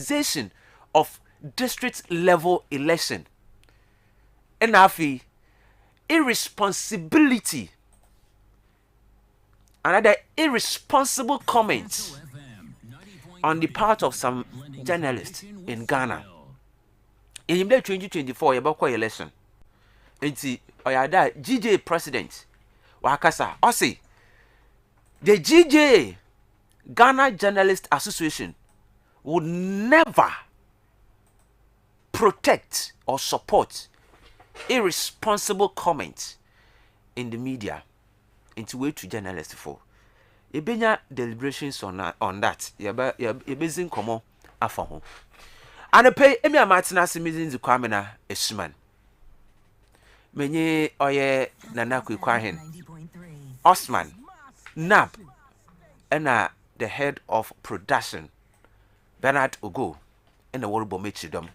politicization of district level election. And afi irresponsibility, another irresponsible comments on the part of some journalists in Ghana. In the 2024 yɛbɛkɔ election. Nti oyada GJ president wakasa ɔse the GJ Ghana Journalist Association would never protect or support irresponsible comments in the media into way to journalists for. Ebenya deliberations on that. Yebezin komo afa ho. Anepe emi amatina simizin zikwamena esuman. Menye oye nana kwikwahen. Osman Nab ena the head of production Bernard Ogo ena worubo mechidom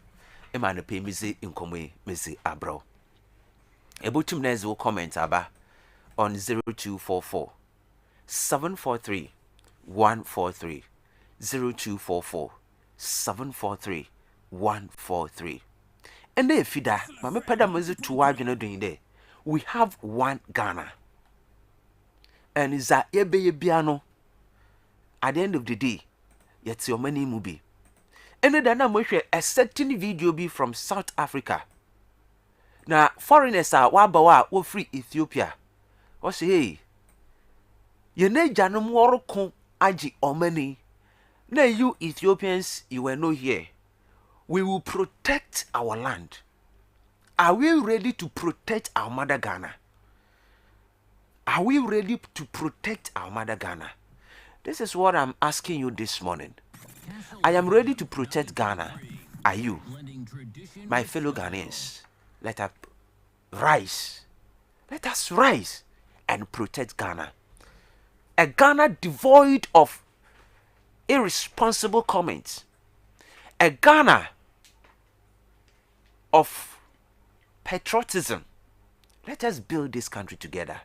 ema no pe mizi nkomwe mizi abro. Ebutum na will comment aba on 0244 743 143 0244 743 143. And if fida mama pada mazi tuwa dwena doing there. We have one Ghana. And is that ebe biano at the end of the day yet your money mubi. And then I'm a certain video be from South Africa. Now foreigners are wabawa wo free Ethiopia. What say hey? Ye ne janum woro kon aji omani. Na you Ethiopians you were no here. We will protect our land. Are we ready to protect our mother Ghana? Are we ready to protect our mother Ghana? This is what I'm asking you this morning. I am ready to protect Ghana. Are you? My fellow Ghanaians, let us rise. Let us rise and protect Ghana. A Ghana devoid of irresponsible comments. A Ghana of patriotism. Let us build this country together.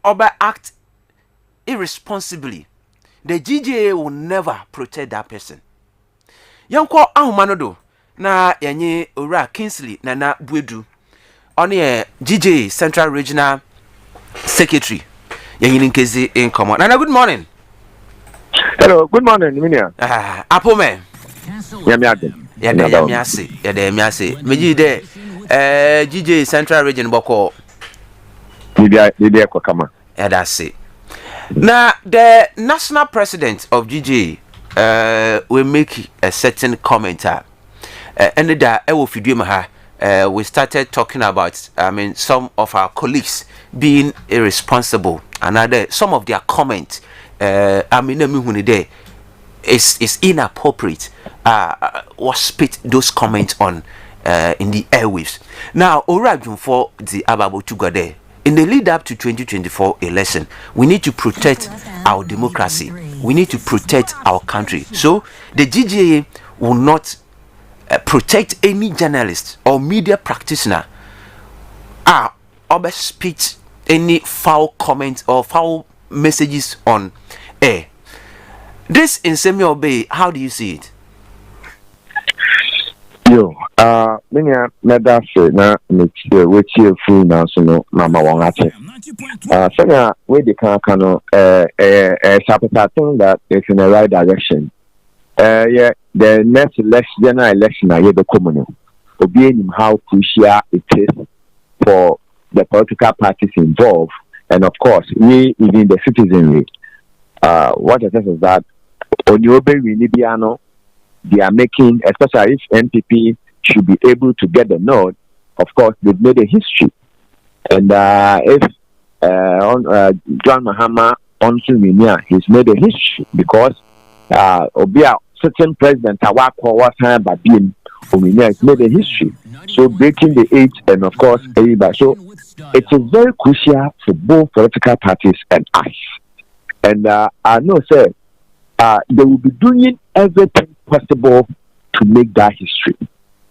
oba act irresponsibly, the GJA will never protect that person. Yanko ahumanodo na yenye ora Kingsley Nana Buedu on GJA Central Regional Secretary. Yenye nkezi in common. Nana, good morning. Hello, good morning, Minia. Apome. Yamiade. Yamiase. Meji de GJA Central Region boko. Dide kwa kama. That's it. Now, the national president of GJ will make a certain comment. And that we started talking about, some of our colleagues being irresponsible. And some of their comments, is inappropriate. Was spit those comments on in the airwaves. Now, Orajun for the Ababo Tugade. In the lead up to 2024 election, we need to protect our democracy. We need to protect our country. So the GJA will not protect any journalist or media practitioner or speech any foul comments or foul messages on air. This in semi-obey, how do you see it? Yo, Minia, Medase, na which you free now, so no, Mama Wangate. So, where the Kanakano, Sapata thing that is in the right direction. Yeah, the next general election, I hear the common. Obeying how crucial it is for the political parties involved, and of course, we, even the citizenry. What it says is that, on your Nibiano, they are making, especially if NPP should be able to get the nod, of course, they've made a history. And if John Mahama on Suminia, he's made a history because Obia, certain president, Awako was hired by being Ominia, has made a history. So breaking the age, and of course, everybody. So it is very crucial for both political parties and us. And I know, sir, they will be doing everything possible to make that history.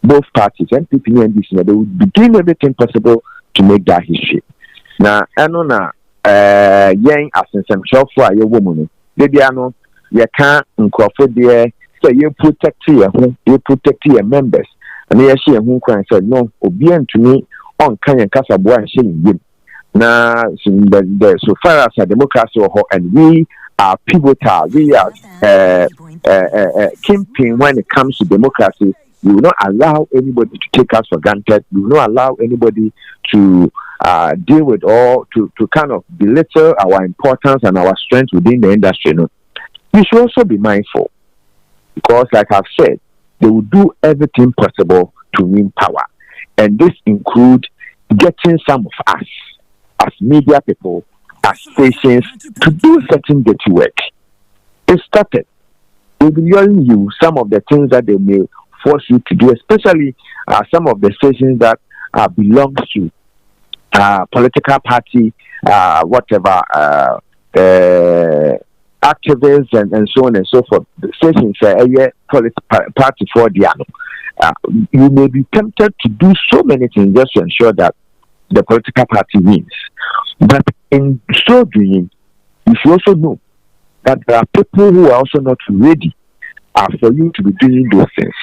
Both parties, NPP and this, they will be doing everything possible to make that history. Now, I know now, young as in some shop for a woman, they know you can't incorporate there, so you protect your members. And they actually who can say, no, obedient to me on Kanya Casabua and Shilling. Now, so far as a democracy, and we are pivotal, we are kingpin when it comes to democracy. We will not allow anybody to take us for granted. We will not allow anybody to deal with or to kind of belittle our importance and our strength within the industry. No? We should also be mindful because, like I've said, they will do everything possible to win power. And this includes getting some of us as media people, as stations, to do certain dirty work. It started. They'll be telling you some of the things that they may force you to do, especially some of the stations that belongs to political party, whatever, activists and so on and so forth. The stations party for the you may be tempted to do so many things just to ensure that the political party wins. But in so doing, you should also know that there are people who are also not ready for you to be doing those things.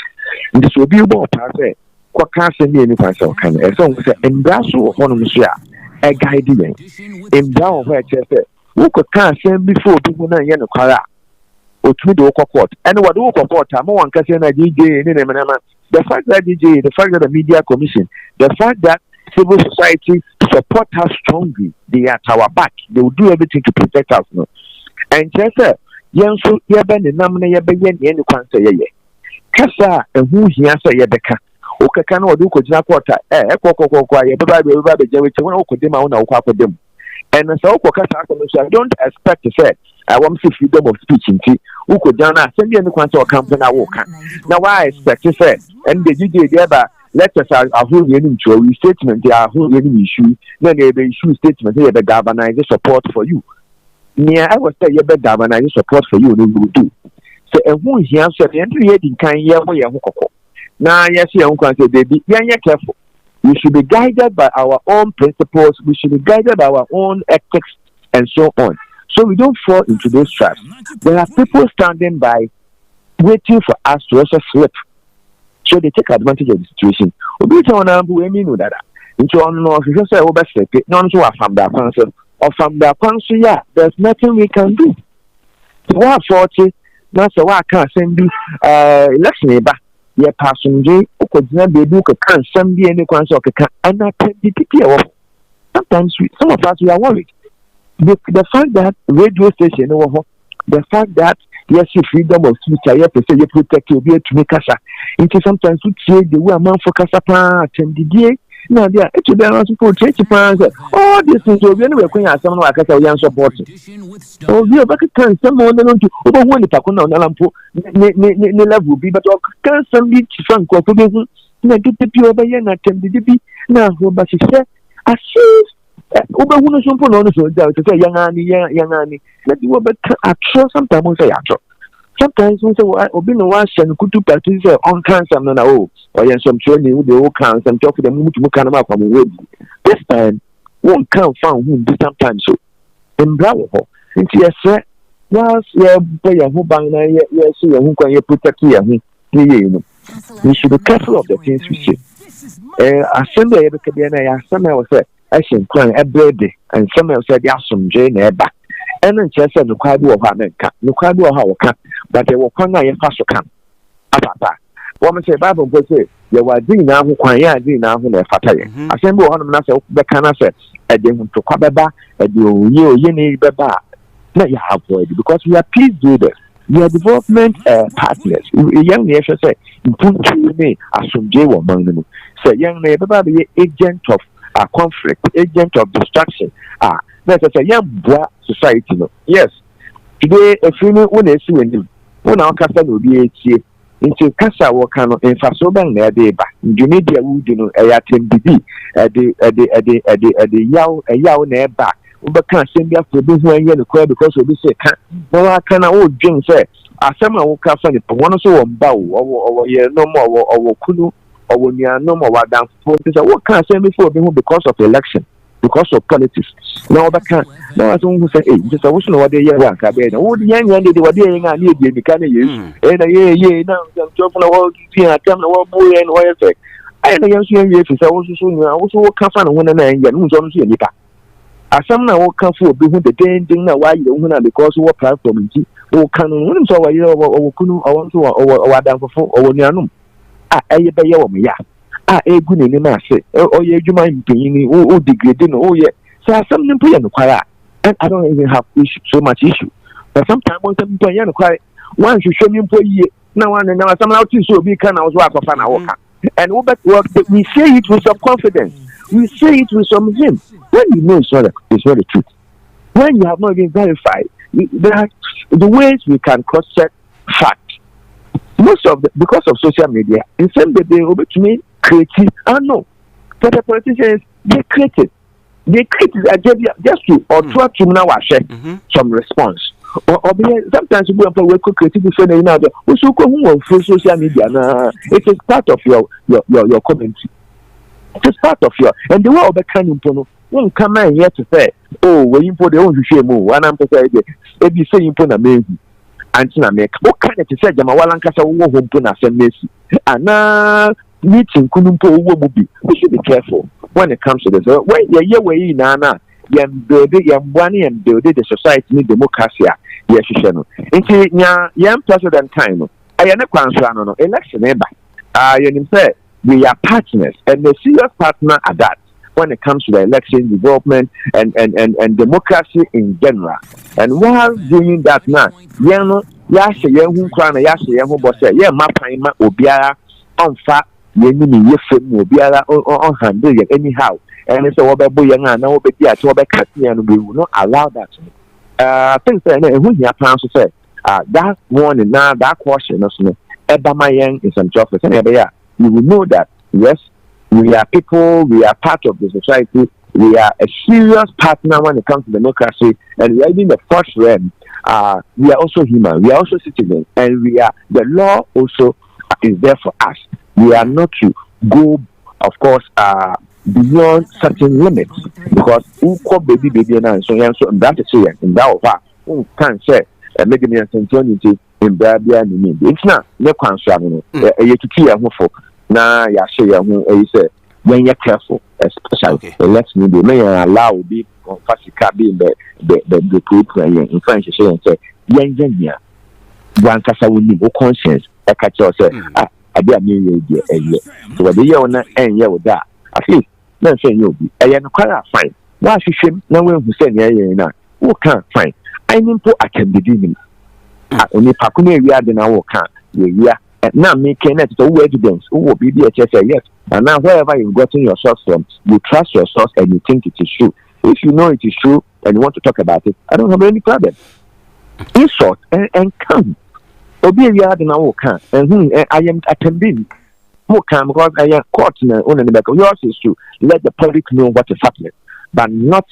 And this will be about passing. What can't send me any person can. As long as embrace of one a guiding in down where who can't send before people not yet a or to the court. And what do court? I'm one can say DJ. The fact that DJ, the fact that the media commission, the fact that civil society support us strongly, they are at our back. They will do everything to protect us. No? And just Yansu Yaban and Namna Yabayan and Quanta Kasa and who he answer Yabeka. Okakano or Duko Japota, them. And so I don't expect to say, I want to freedom of speech in tea. Ukojana, send me any quanta or company I walk. Now I expect to say, and the DJ let us a whole new statement, they are whole new issue, then they issue statement, they have a galvanize support for you. Near I was say you better galvanize support for you, they will do. So and who is here so the entry in kind year where you now yes, you can say baby, yeah, careful. We should be guided by our own principles, we should be guided by our own ethics and so on. So we don't fall into those traps. There are people standing by waiting for us to also slip. So they take advantage of the situation. Obi tell na bu emi no dada. Nti on no hwehwe say wo be slip. No nso wa fam da kwan so. Or from the kwan so yeah, there's nothing we can do. Wa 40 na say wa kan send bi election ba. Ye passenger okodina bebi ko kan sam bi eni kwan so keka ana PDP. Sometimes some of us we are worried. The fact that radio station, the fact that yes, freedom of speech, yes, you protect you, be to make us. It is sometimes we say the way a man for Casapa attend the day. Now, there, it's a balance of poetry. Oh, this is the way we are someone like a young support. Oh, we are back at time, someone to over one Takuna on Alampo, level be, but can some be frank or to be get the pure by Yan attend the DB. Now, but she said, I see. Uba who knows something on the to say young Annie, let you but actual sometimes we say actual. Sometimes we say, well, Obi no wash and could do practice on cancer, no, or yes, some training with the old cancer and talk to them to Mukanama from the this time, one can't find whom this sometimes so. In Bravo, and yes, sir, whilst you're who bang, yes, who can you protect you, we should be careful of the things we say. Assembly, somehow said. Action plan every day, and some have said, yes, some Jane Eba. And then just said, the crowd will have no crowd will have but they will come out and fast to come. Papa, woman say, Bible will say, you are doing now who quiet, doing now when they're fatty. Assemble on them, the can I said, I didn't to Quababa, and you need Baba. Not you have already, because we are peace builders. We are development partners. Young nation say, put me as some J among them. Say, young neighbor, be agent of conflict, agent of destruction. That's a young boy society. No, yes. Today, a female when they see him, when our castle will be into Casa Wakano in Fasoban near Deba. You need the wood, you know, a TMBB at the Yao near back. But can't send me up to this one year because of this. No, I can't old drink say. As someone will come from it, but one or so on bow or no more or Kulu. Or when you are no more down for what can I say before because of election, because of politics. No, that can't. No, I don't say, hey, just I wish no what they are. Oh, the young lady, what they are, need you can use. And now I'm talking about I come the world boy and what I say. I know you're if I also come from one and who's on the as some now come for being the thing now why you don't know because what platform or can so I want to or down for or Yanum. Aye be ye wo me ya egu ni ma se o ye adwuma mpini o degrade no o ye so asem ni mpo ye no kwara and I don't even have so much issue but sometimes when some mpo ye no kwara one hwehwe mi mpo ye na one na asem na oti so obi kan na wo akwafa na wo ka and we say it with some confidence, we say it with some vim when you know it's not the truth, when you have not even verified. There are the ways we can cross check fact. Most of because of social media, in some way they will be to me creative. I know, but the politicians they created just to or try to now share some response. Or sometimes you go and work creative so you know we should go on social media. It is part of your community. It is part of your and the way of the kind of one come in here to say, oh, when you put the own shame, one I'm to say, if you say you put a amazing. Antina make what kind of say Jamawalan Casa wo home na Messi and meeting kunumpo wo mubi. We should be careful when it comes to this. When ye way na build the society need democracy yes no. Nti nya yam president time no. Aye ne kwanso no election eba. You say we are partners and the serious partner at that. When it comes to the election development and democracy in general. And while doing that now, yashe yehu kwana yashe yehu bose ye mapan ma obiara onfa yenimi yefem obiara on handle it anyhow. And so obebo yenga na obedi ati obeka tia no we will not allow that. Things that who here plan to say that one now that caution no eba mayen in some office and you will know that yes, we are people, we are part of the society, we are a serious partner when it comes to democracy, and we are in the first realm. We are also human, we are also citizens, and we are the law also is there for us. We are not to go, of course, beyond certain limits because who call baby and so and that is here in that who can say maybe me and Tony in Babia and it's not no concern you to clear for na ya say you say when you're careful especially let me be may allow be fasika be the program in French say yen one kasa woni o conscience e ka che o say ade ame ye so what dey on enye wo da at least na say you obi e no kwara fine wa hwehwem na we hu say ne na wo kan fine I mean po akambedi oni pakuna wi ade na wo kan we na me can to evidence who be the say yes and now wherever you've gotten your source from you trust your source and you think it is true. If you know it is true and you want to talk about it, I don't have any problem. In short and come obi wi ade na wo kan I am attending mo kan because I am court na on the back yours is to let the public know what is happening but not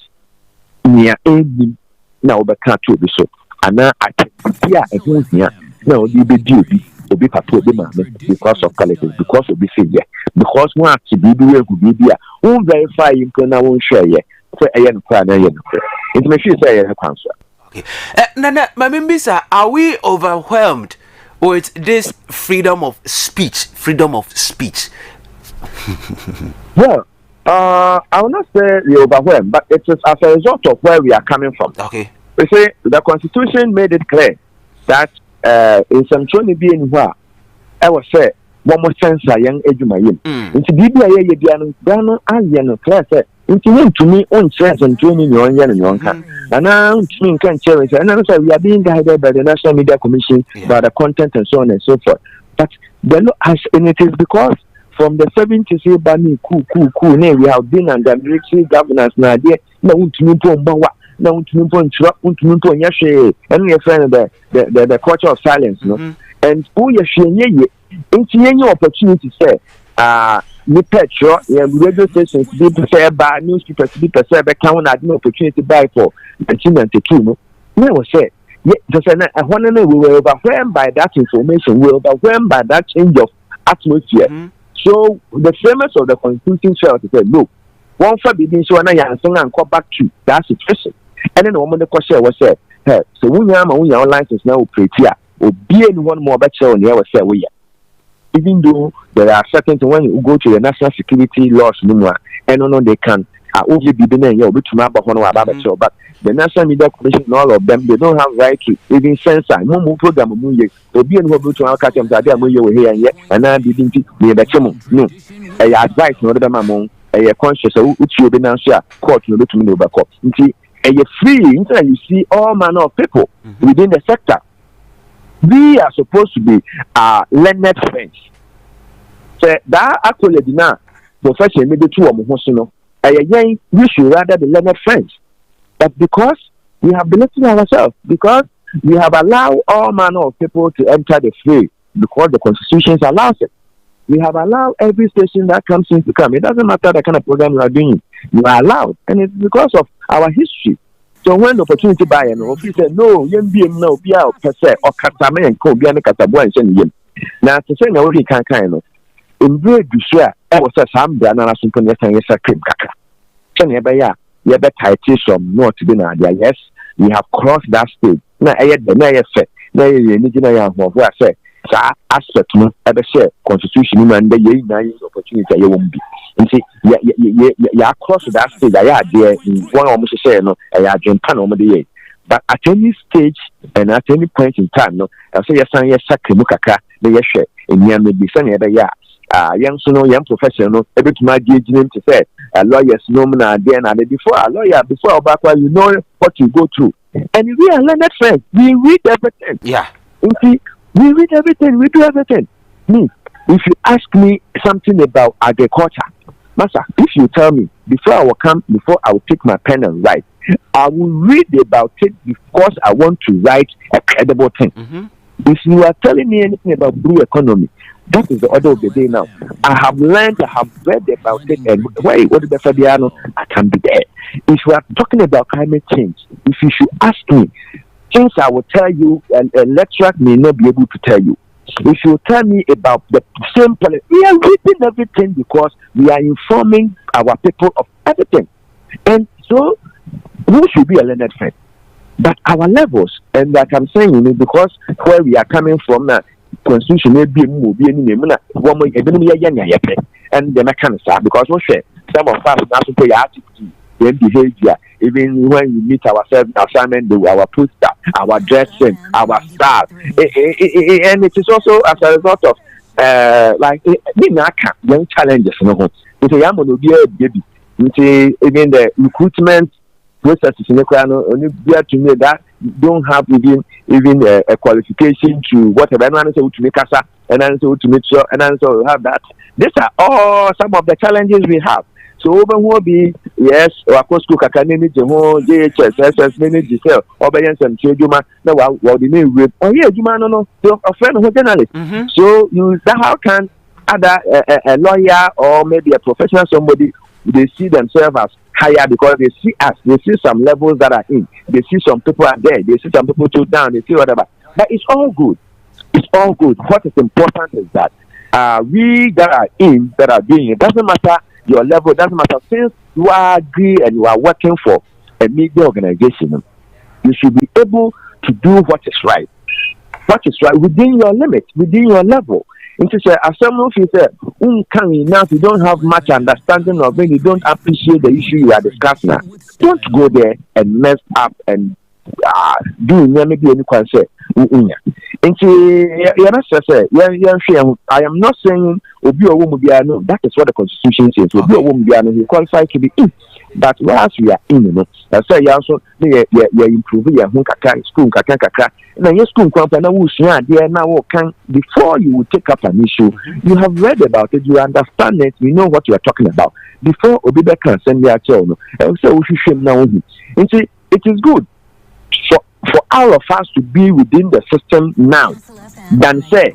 near any na obi kan to be so and now I can here and here now the be obi papa obi mama because of quality because obi failure because one to be we who verify you can now share ye so ayen kwa na yen it me feel say ayen kwanso. Okay. Nana, my members are we overwhelmed with this freedom of speech? Well, I will not say we're overwhelmed, but it is as a result of where we are coming from. Okay. We say the Constitution made it clear that in some twenty being where I was say one more sense a young edumayim. Into Biblia ye diano Ghana alien class into to me on chance and training your young and young can. And now to can cherish and I say we are being guided by the National Media Commission by the content and so on and so forth. But the law has and it is because from the 70s bani cool we have been under military governance now there no to me now to me yashe and your friend the culture of silence no and who yashe any opportunity say ni petro radio stations be say by newspapers be say be count na no opportunity buy for 1992 no was say just I want to know we were overwhelmed by that information we were overwhelmed by that change of atmosphere. So the famous of the Constitution felt said, look, one for being so and go back to that situation. And then the woman the question was said, hey, so when your license now operate here, or be anyone more better on the other say we even though there are certain things when you go to the national security laws, and no they can only be the name you to but the National Media Commission, all of them, they don't have right to even censor. No program, to be able to our custom that they are here yet, and I didn't be the no. I advise no other mamon, a conscious, which you be now court, no to me over court. A free, you see all manner of people within the sector. We are supposed to be learned friends. So that actually did not profession maybe two of them. We should rather be learned friends. But because we have belittled ourselves, because we have allowed all manner of people to enter the fray, because the Constitution allows it. We have allowed every station that comes in to come. It doesn't matter the kind of program you are doing. You are allowed. And it's because of our history. So when the opportunity by if you say, no, you be no, be out per se, or Katame and Co, be an Katabua and send him. Now, to say, no, he can't kind of. In great share, I was a Sam, the analysis and yes, a cream kaka. You better from north to the yes, we have crossed that stage. Now, I had the mayor said, now you need to know what I say. Aspect no, ever share constitution and the nice opportunity you won't be. And see, yeah, cross that stage. I had there in one almost say no, I had dream pan over the year. But at any stage and at any point in time, no, I say yes, and yes, Sakamukaka, the yes, share, and yeah, maybe sunny every year. Young professional, every to my name to say, lawyers, no man, then before a lawyer, before back you know what you go through. And we are learned friends. We read everything. Yeah. We read everything. We do everything. Me, if you ask me something about agriculture, Master, if you tell me before I will take my pen and write, I will read about it because I want to write a credible thing. If you are telling me anything about blue economy, that is the order of the day now. I have learned, I have read about it, and wait, what is the Fabiano? I can be there. If we are talking about climate change, if you should ask me, things I will tell you, and a lecturer may not be able to tell you. If you tell me about the same policy, we are reading everything because we are informing our people of everything. And so, we should be a learned friend. But our levels, and like I'm saying, because where we are coming from now, constitution may be movie and the mechanism because we share some of us now to pay attitude, their behavior, even when we meet ourselves in assignment, our poster, our dressing, our style, and it is also as a result of like young challenges. It's a young baby. Even the recruitment processes in the only bear to me that don't have even a qualification to whatever. And answer to make us, and answer to make sure, and answer to have that. These are all some of the challenges we have. So over will be yes, or school academic, JHS, SS, manager, obedience and children. No, what the name with oh yeah, you man no a friend who journalist. So you how can other a lawyer or maybe a professional somebody they see themselves as higher because they see us, they see some levels that are in, they see some people are there, they see some people too down, they see whatever. But it's all good. It's all good. What is important is that we that are in, that are doing it, doesn't matter your level, doesn't matter. Since you are agree and you are working for a media organization, you should be able to do what is right. What is right within your limit, within your level. Into say, as someone who said, enough, you don't have much understanding of it, you don't appreciate the issue you are discussing. Don't go there and mess up and do maybe any concern. I am not saying Obi or Womubiano, that is what the Constitution says. Obi or Womubiano, he qualified to be in. But whilst we are in, that's why you also improve your school, and your school company now can before you will take up an issue, you have read about it, you understand it, you know what you are talking about. Before Obibe can send their child, and so we should shame now. It is good for all of us to be within the system now than say,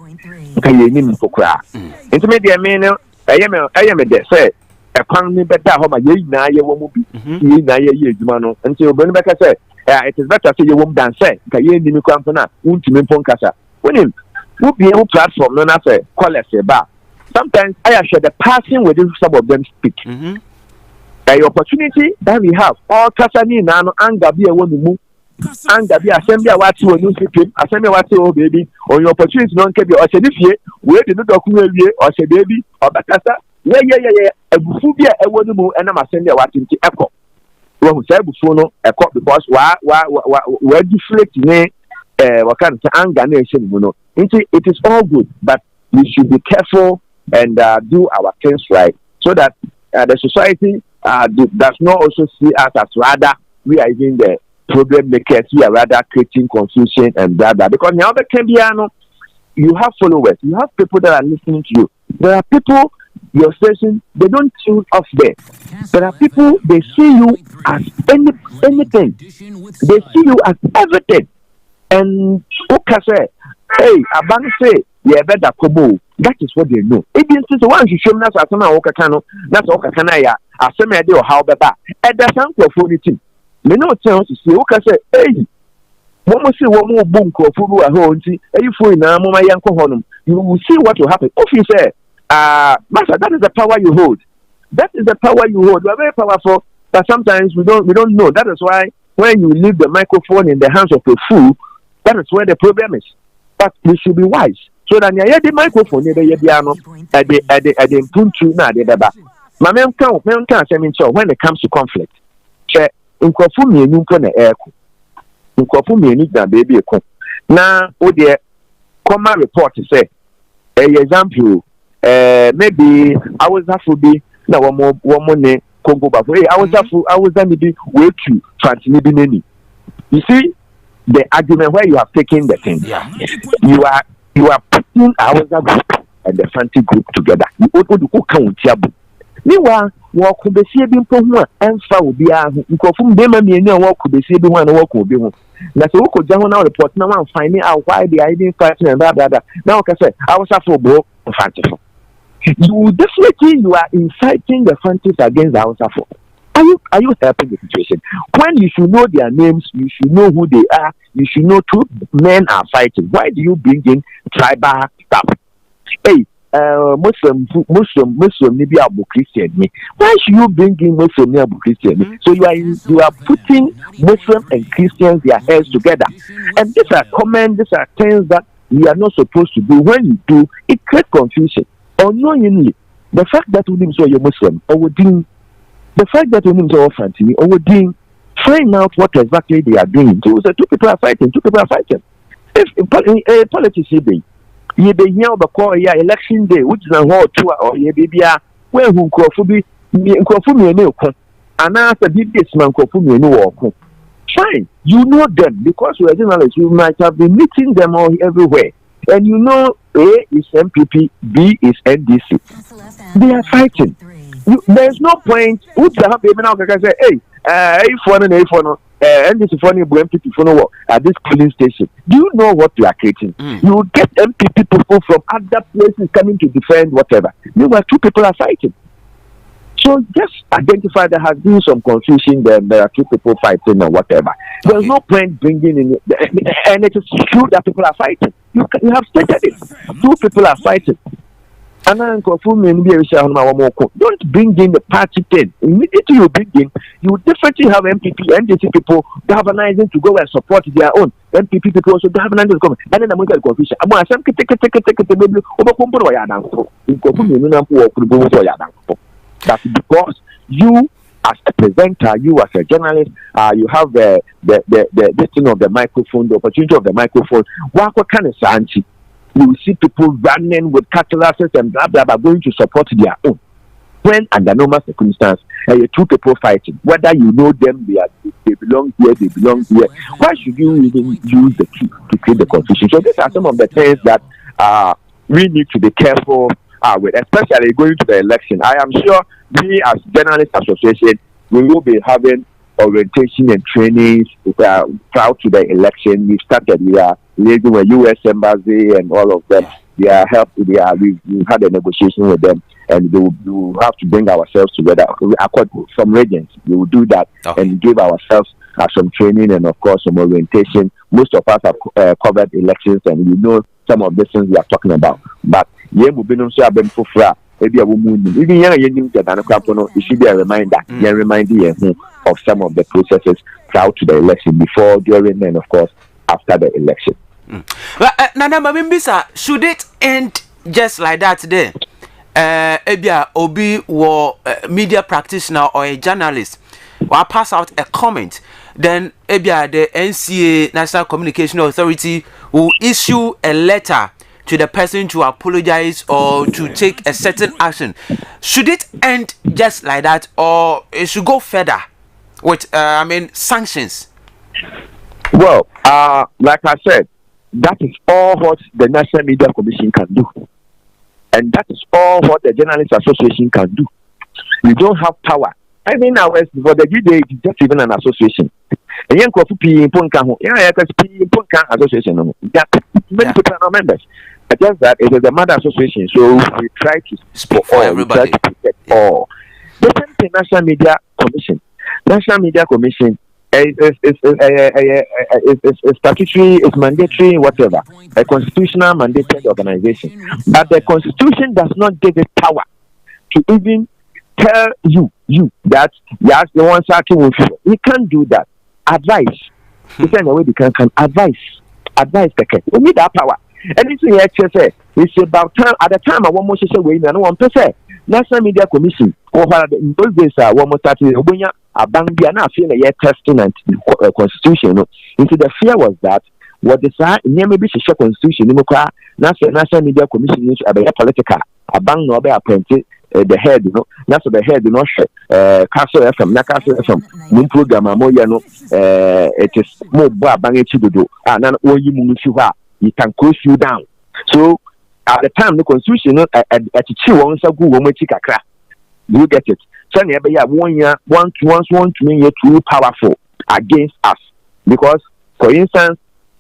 intermediate meaning, I am a dead say. Economy better how my na ye won't be na ye jumano until Benbeca said it is better to you won't dance say Kaye Nimi Campana won't to Poncasa. When him will be able platform non as a call us a bar. Sometimes I share the passing within some of them speak. The opportunity that we have all Casani Nano and Gabia won't move and Gabia assembly what you will assembly what you baby or your opportunity non can be or said if ye where the document or say baby or Bacasa. Yeah. A bufubia, a woman, and I'm sending a watching to echo. Well, say bufuno, a cop because where deflating what kind of anger nation, it is all good, but we should be careful and do our things right so that the society does not also see us as rather we are even the problem makers, we are rather creating confusion and blah blah. Because now the Cambiano, you have followers, you have people that are listening to you. There are people. Your station, they don't tune off there. There are people, they see you as anything. They see you as everything. And okay, say, hey, Abang say, yeah, better kobo. That is what they know. It is the one you show me that's asana okakano, that's okakanaya, aseme ade or how better. And that's uncle for the team. Me no chance to see okay say, hey, Momo see one more boom for a whole tea, and you fool in a mama yanko honum. You will see what will happen. If you say, Master, that is the power you hold. That is the power you hold. You are very powerful, but sometimes we don't know. That is why when you leave the microphone in the hands of a fool, that is where the problem is. But we should be wise. So that you hear the microphone, you hear the piano, at the punchu na the baba. My man can't say when it comes to conflict. Che unkofu mi enunko na eko. Unkofu mi enu na baby eko. Na o de common report say example. Maybe I was have to be now one more name Congo but hey I was that maybe way to transmit. You see the argument where you have taken the thing. Yeah. You are putting our group and the fancy group together. You who count yabu. Meanwhile, walk with the saving point and foul be a who from them and me walk with the saving one walk will be one. That's a local down now report now I'm finding out why they are even fighting and that. Now I say I was after bro fancy. You definitely you are inciting the fancies against the Hausa folk. Are you helping the situation? When you should know their names, you should know who they are, you should know two men are fighting. Why do you bring in tribal stop. Hey, Muslim maybe Abu Christian. Why should you bring in Muslim Abu Christian? So you are putting Muslim and Christians their heads together, and these are things that we are not supposed to do. When you do, it creates confusion. Unknowingly, the fact that we say you're Muslim or we the fact that we say Fantini or we find out what exactly they are doing. So two people are fighting. If politics you be here over call election day, which is a whole tour or ye baby, where who crofumi no and after this man crofumi no. Fine, you know them because we are journalists, you might have been meeting them all everywhere. And you know A is MPP, B is NDC. They are fighting. There's no point. What's the happy now? I say, hey, if one NDC for MPP for at this polling station. Do you know what you are creating? You will get MPP people from other places coming to defend whatever. Meanwhile, two people are fighting. So just identify there has been some confusion. Then there are two people fighting or whatever. There's no point bringing in, and it is true that people are fighting. You have stated it. Two people are fighting. And then don't bring in the party thing. Immediately you bring in, you definitely have MPP, NDC people galvanizing to go and support their own. MPP people also galvanizing to come. And then I'm going to confusion. That's because you as a presenter, you as a journalist, you have the thing of the microphone, the opportunity of the microphone. What kind of sanchi? You see people running with cutlasses and blah blah blah going to support their own. When under normal circumstances, two people fighting, whether you know them, they belong here, they belong here. Why should you even use the key to create the confusion? So these are some of the things that we need to be careful with, especially going to the election. I am sure we as Journalists Association, we will be having orientation and trainings prior to the election. We are liaising with U.S. Embassy and all of them. We've had a negotiation with them, and we will have to bring ourselves together. Some regions, we will do that and give ourselves some training and of course some orientation. Most of us have covered elections and we know some of the things we are talking about. But even it should be a reminder, of some of the processes prior to the election, before, during, and of course after the election. Nana Mabimbisa, should it end just like that today? Ebia Obi or media practitioner or a journalist will pass out a comment, then Ebia the NCA National Communication Authority will issue a letter to the person to apologize or to take a certain action. Should it end just like that, or it should go further with sanctions? Well, like I said, that is all what the National Media Commission can do, and that is all what the Journalists Association can do. We don't have power. I mean, now for the GDA, it's just even an association. And young association. Many people are not members. Just that it is a mother association, so we try to speak for everybody. We try to protect all. The same thing, National Media Commission. National Media Commission is statutory, is mandatory, whatever. A constitutional mandated organization. But the Constitution does not give it power to even tell you that yes, the one starting with you. We can't do that. Advice. It's in a way they can advise. We need that power. And it's here, it's about time. At the time, I want more to say, we don't want to say. National Media Commission, or in those days, one more started a bank, and feeling a testing and constitution. Into the fear was that what the side, maybe she show constitution, National Media Commission is a political, a bank no be appointed. The head, that's the head, Kastle FM, Moon program, it is more bang to do, and then you can close you down. So at the time, the constitution at the two once a good woman, you get it. So, yeah, 1 year, one to me, too powerful against us because, for instance,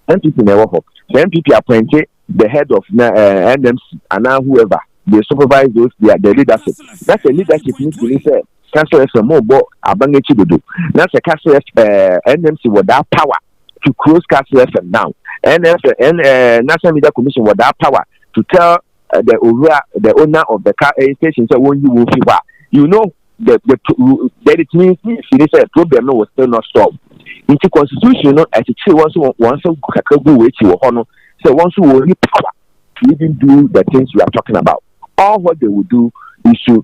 MPP never hope. The MPP appointed the head of NMC and now whoever. They supervise those, the leadership. That's a leadership means to say, Kastle FM more but abangechi do. That's a Kastle NMC with that power to close Kastle FM down. And National Media Commission with that power to tell the owner of the car station say when you will fever, you know that it means it is a problem was still not solved. Into constitution, as it once go which you honor, so once you will need power to even do the things we are talking about. All what they will do is to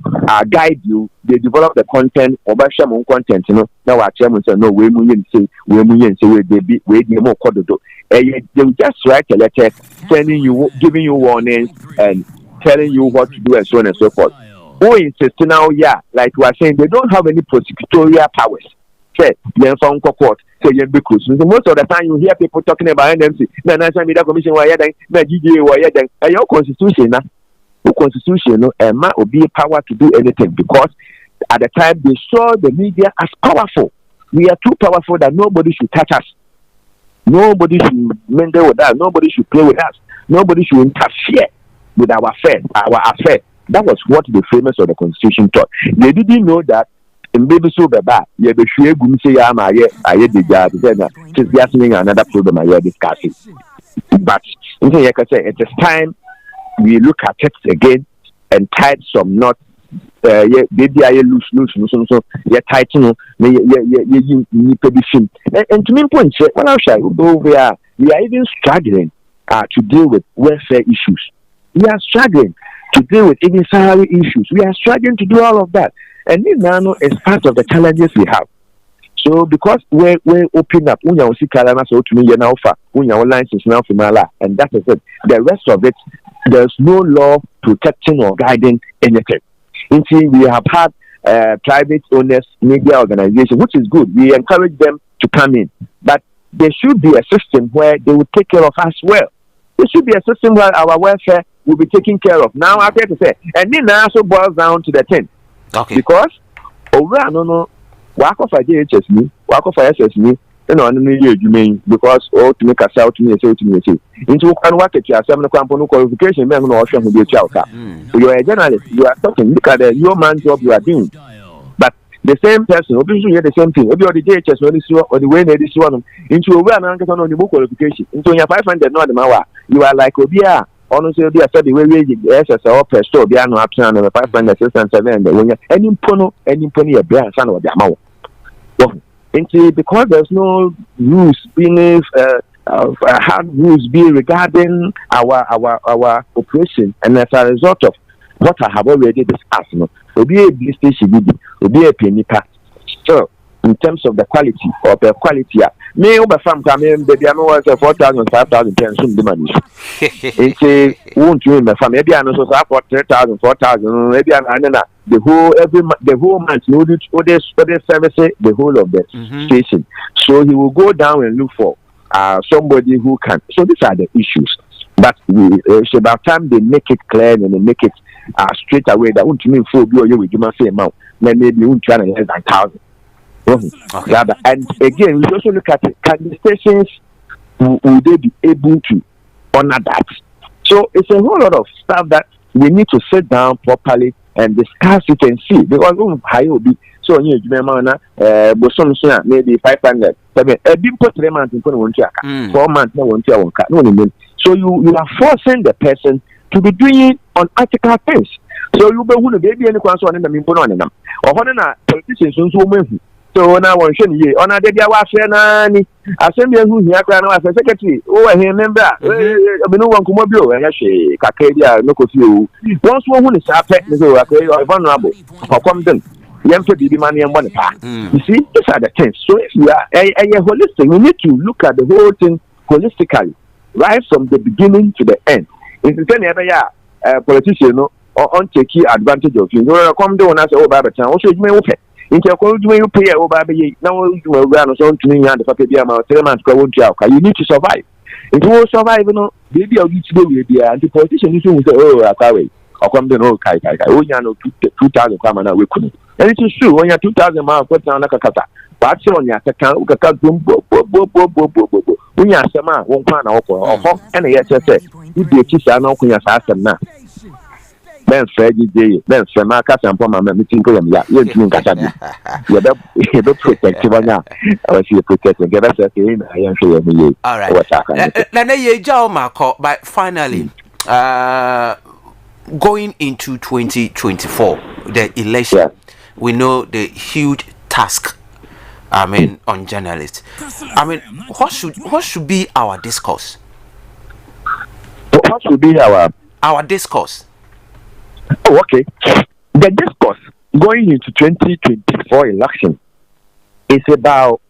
guide you. They develop the content or by shaman content, Now our chairman said, no, we say they be more cododo. They will just write a letter telling you, giving you warnings and telling you what to do and so on and so forth. Who insist now, like we are saying, they don't have any prosecutorial powers. Say, court. Because most of the time you hear people talking about NMC, the National Media Commission, the GGA, and your constitution, will be power to do anything because at the time they saw the media as powerful. We are too powerful that nobody should touch us. Nobody should mingle with us. Nobody should play with us. Nobody should interfere with our affairs. That was what the framers of the constitution thought. They didn't know that. In baby so bad, you be sure you say I the job. Just getting another problem I discussing. But it is time we look at it again and tied some knot. Baby, I loose, so tighten. And to me, point, we are even struggling to deal with welfare issues. We are struggling to deal with even salary issues. We are struggling to do all of that. And this now is part of the challenges we have. So because we open up, we now see Kalana so to me now for we now license now for Mala, and that is it. The rest of it, there's no law protecting or guiding anything. Until we have had private owners, media organization, which is good. We encourage them to come in, but there should be a system where they will take care of us well. There should be a system where our welfare will be taken care of. Now I have to say, and then also boils down to the thing. Okay. Because over no work of JHS me, work of SS me, you mean because to make us out to me say into one work at your 7 qualification, men no option will be a child. You are a journalist, you are talking, look at your man's job you are doing. But the same person, obviously the same thing. If you are the JHS or the way they this one into a well on the book qualification, into your 500 not the mawa, you are like Obia. Honestly, they said the way SSL per store, they are no option and 500 607. Any pony a bear son of the amount. Because there's no rules being hard rules be regarding our operation, and as a result of what I have already discussed, will be a station, will be a penny pass. So, in terms of the quality or the quality, me over from coming, baby, I'm always 4,000, 5,000 pence soon the money. It's won't you in my family? Maybe I know so for 3,000, 4,000, maybe I'm the whole month, no, for service, the whole of the station. So he will go down and look for somebody who can. So these are the issues. But it's about time they make it clear and they make it straight away that won't you mean for you with you say amount, maybe you won't try less than 1,000. Okay. And again, we also look at it. Can the stations will they be able to honor that? So it's a whole lot of stuff that we need to sit down properly and discuss it and see. Because high will be so you remember maybe 500. A big put 3 months in 4 months no. So you are forcing the person to be doing unethical things. So you be who baby any concern in the people on them. Or politicians who so now one should ye on a day I was any assembly who here crying as a secretary. Oh, I remember. No one come blow and she Kakedia no you. Once one is a pet or vulnerable or come then. Young to be money and money. You see, these are the things. So if you are a holistic, we need to look at the whole thing holistically, right from the beginning to the end. If you tell every politician or on take advantage of you, come down and say, oh, Baba, also you may open. Into a cold way you pay over now you will run on to me and the Papa Biama 3 months go joke. You need to survive. If you will survive, baby I'll get to be there and the politician is say, oh, I can't wait. Or come to know Kai. Oh, you know 2,000 come and we couldn't. And it is true when you're 2,000 miles put down like a kata. But on your account, when you are some won't plan or and yes, I say, if the kids are not going to ask them now. Ben Freddy Day, Ben Samaka and Poma meeting going, you're doing that. You're protective now. I was here protecting. Get us I am sure you. All right. Then you Joe Marco, but finally, Going into 2024, the election, Yeah. we know the huge task. I mean, on journalists. I mean, what should be our discourse? What should be Our discourse. Oh, okay. The discourse going into 2024 election is about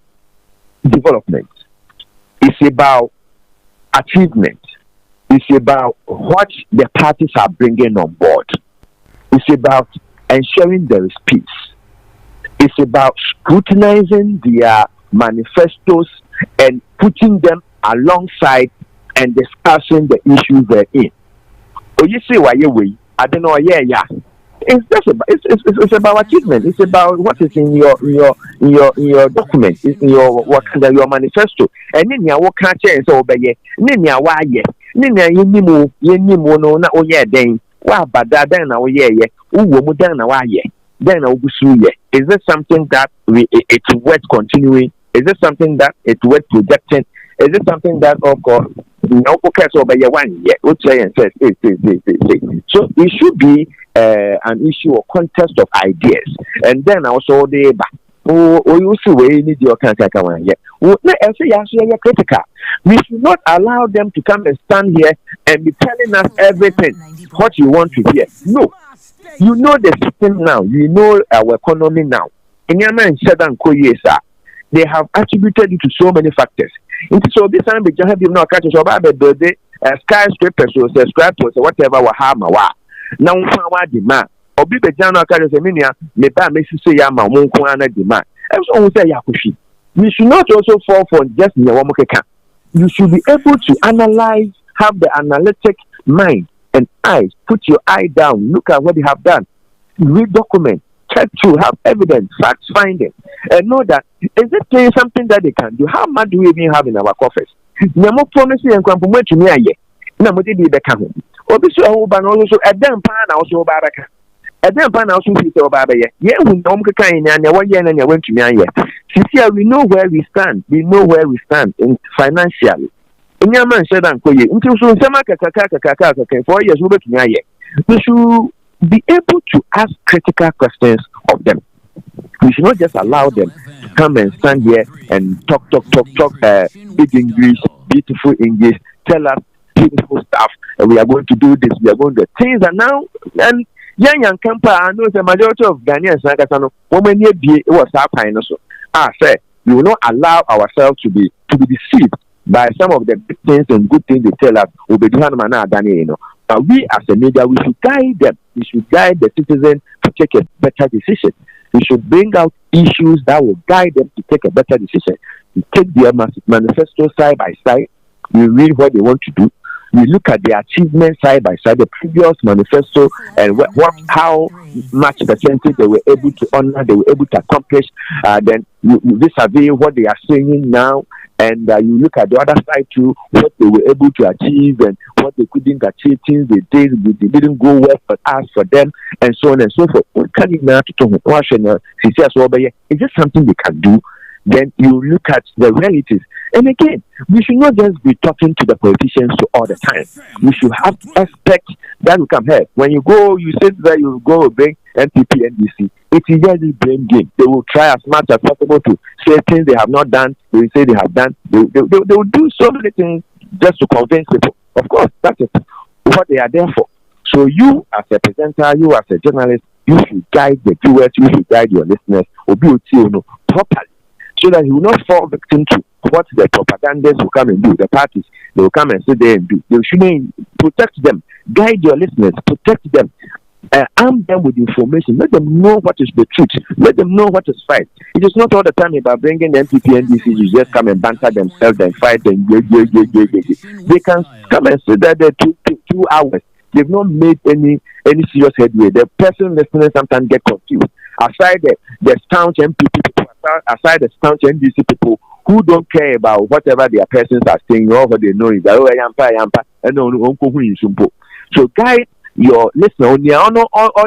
development. It's about achievement. It's about what the parties are bringing on board. It's about ensuring there is peace. It's about scrutinizing their manifestos and putting them alongside and discussing the issues they're in. Oh, you see why you I don't know. Yeah. It's just about it's about achievement. It's about what is in your document, in your manifesto. And then you walk out and say, "Obey." Then you why yeah. Then you no na oye den. Wa bada den na oye ye. Uwo mu den na wa ye. Den na ubusu ye. Is this something that it's worth continuing? Is this something that it's worth projecting? Is it something that of course no focus over your one yet? Would say and says, so it should be an issue or contest of ideas, and then also the you see where you need your one yet. Critical. We should not allow them to come and stand here and be telling us everything what you want to hear. No, you know the system now. You know our economy now. In your man, they have attributed it to so many factors. So this time, we just have no catch us about the skyscrapers or skyscrapers or whatever. Now, what demand? Or be the general catch us a minia, me ba me say yama munkuana demand. Everyone will say yakushi. We should not also fall for just nyawamokeka. You should be able to analyze, have the analytic mind and eyes. Put your eye down, look at what they have done, read documents. Check to have evidence, facts finding, and know that is it something that they can do? How much do we even have in our coffers? Nyamo promising and compliment to me aye. Na mo dey be ka ho. Obi so ho ba no so edem pa na so ba baka. Edem pa na so fi so ba ba ye. Ye hu no mo keka nya na wo ye na nya wantumi aye. Sisi we know where we stand. We know where we stand in financially. Nyama nse dan koye. Nti so nsema kaka 4 years wo betumi aye. We should be able to ask critical questions of them. We should not just allow them to come and stand here and talk, big English, beautiful English, tell us beautiful stuff, and we are going to do this, we are going to do things, and now, and young camper, I know the majority of Ghanaians, women it was happening also. Say, we will not allow ourselves to be deceived by some of the big things and good things they tell us. But we as a media, we should guide them. We should guide the citizens to take a better decision. We should bring out issues that will guide them to take a better decision. We take their manifesto side by side. We read what they want to do. We look at the achievement side by side, the previous manifesto, and how much percentage they were able to honor, they were able to accomplish. Then vis-a-vis what they are saying now, and you look at the other side too, what they were able to achieve and what they couldn't achieve, things they didn't go well for us, for them, and so on and so forth. Is this something they can do? Then you look at the realities. And again, we should not just be talking to the politicians all the time. We should have experts that will come here. When you go, you say that you go bring NPP, NDC. It is just this blame game. They will try as much as possible to say things they have not done. They will say they have done. They will do so many things just to convince people. Of course, that is what they are there for. So you, as a presenter, you as a journalist, you should guide the viewers, you should guide your listeners, properly, so that you will not fall victim to what the propagandists will come and do. The parties, they will come and sit there and do. They should protect them, guide your listeners, protect them, arm them with information. Let them know what is the truth. Let them know what is right. It is not all the time about bringing the NPP and NDC. You just come and banter themselves and fight and They can come and sit there 2 hours. They've not made any serious headway. The person listening sometimes get confused. Aside the staunch NPP people, aside the staunch NDC people who don't care about whatever their persons are saying, all what they know is that yampa, and so guide your listener on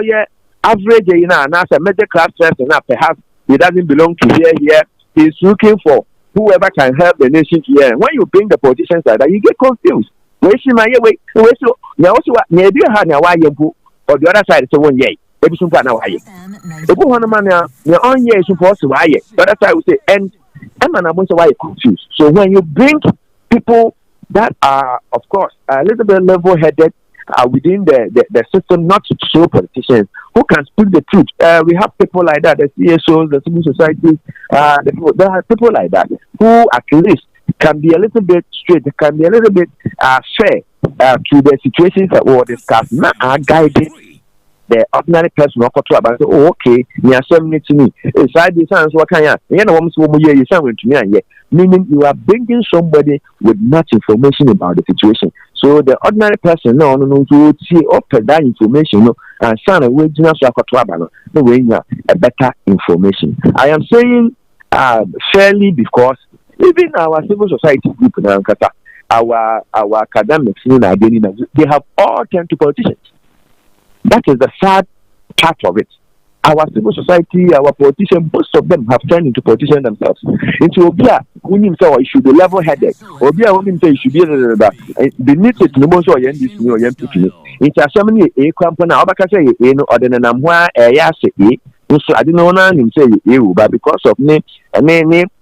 your average, and as a middle class person, perhaps he doesn't belong to here. He's looking for whoever can help the nation here. When you bring the politicians like that, you get confused. We see my way, we so now also near the hand, why you or the other side, so one yay. Every simple now, why? The one man, your own year is supposed to why. The other side will say, and I'm an abundance why confused. So when you bring people that are, of course, a little bit level headed, within the system, not to show politicians who can speak the truth. We have people like that, the CSOs, the civil societies, there are people like that who at least can be a little bit straight, can be a little bit fair to the situations that were discussed. Not guided the ordinary person who talk about oh okay, near 70 to me. Inside the science, what can you know? You to me, meaning you are bringing somebody with much information about the situation. So the ordinary person no to see up that information and sign a way no way a better information. I am saying fairly because even our civil society group now, our academics, they have all turned to politicians. That is the sad part of it. Our civil society, our politicians, most of them have turned into politicians themselves. Into Obia, who himself should be level headed. Obia, who himself should be beneath it, no more so young people. Into a ceremony, a company, Abacasa, or the Namwa, a yase, so I didn't know him say you, but because of me,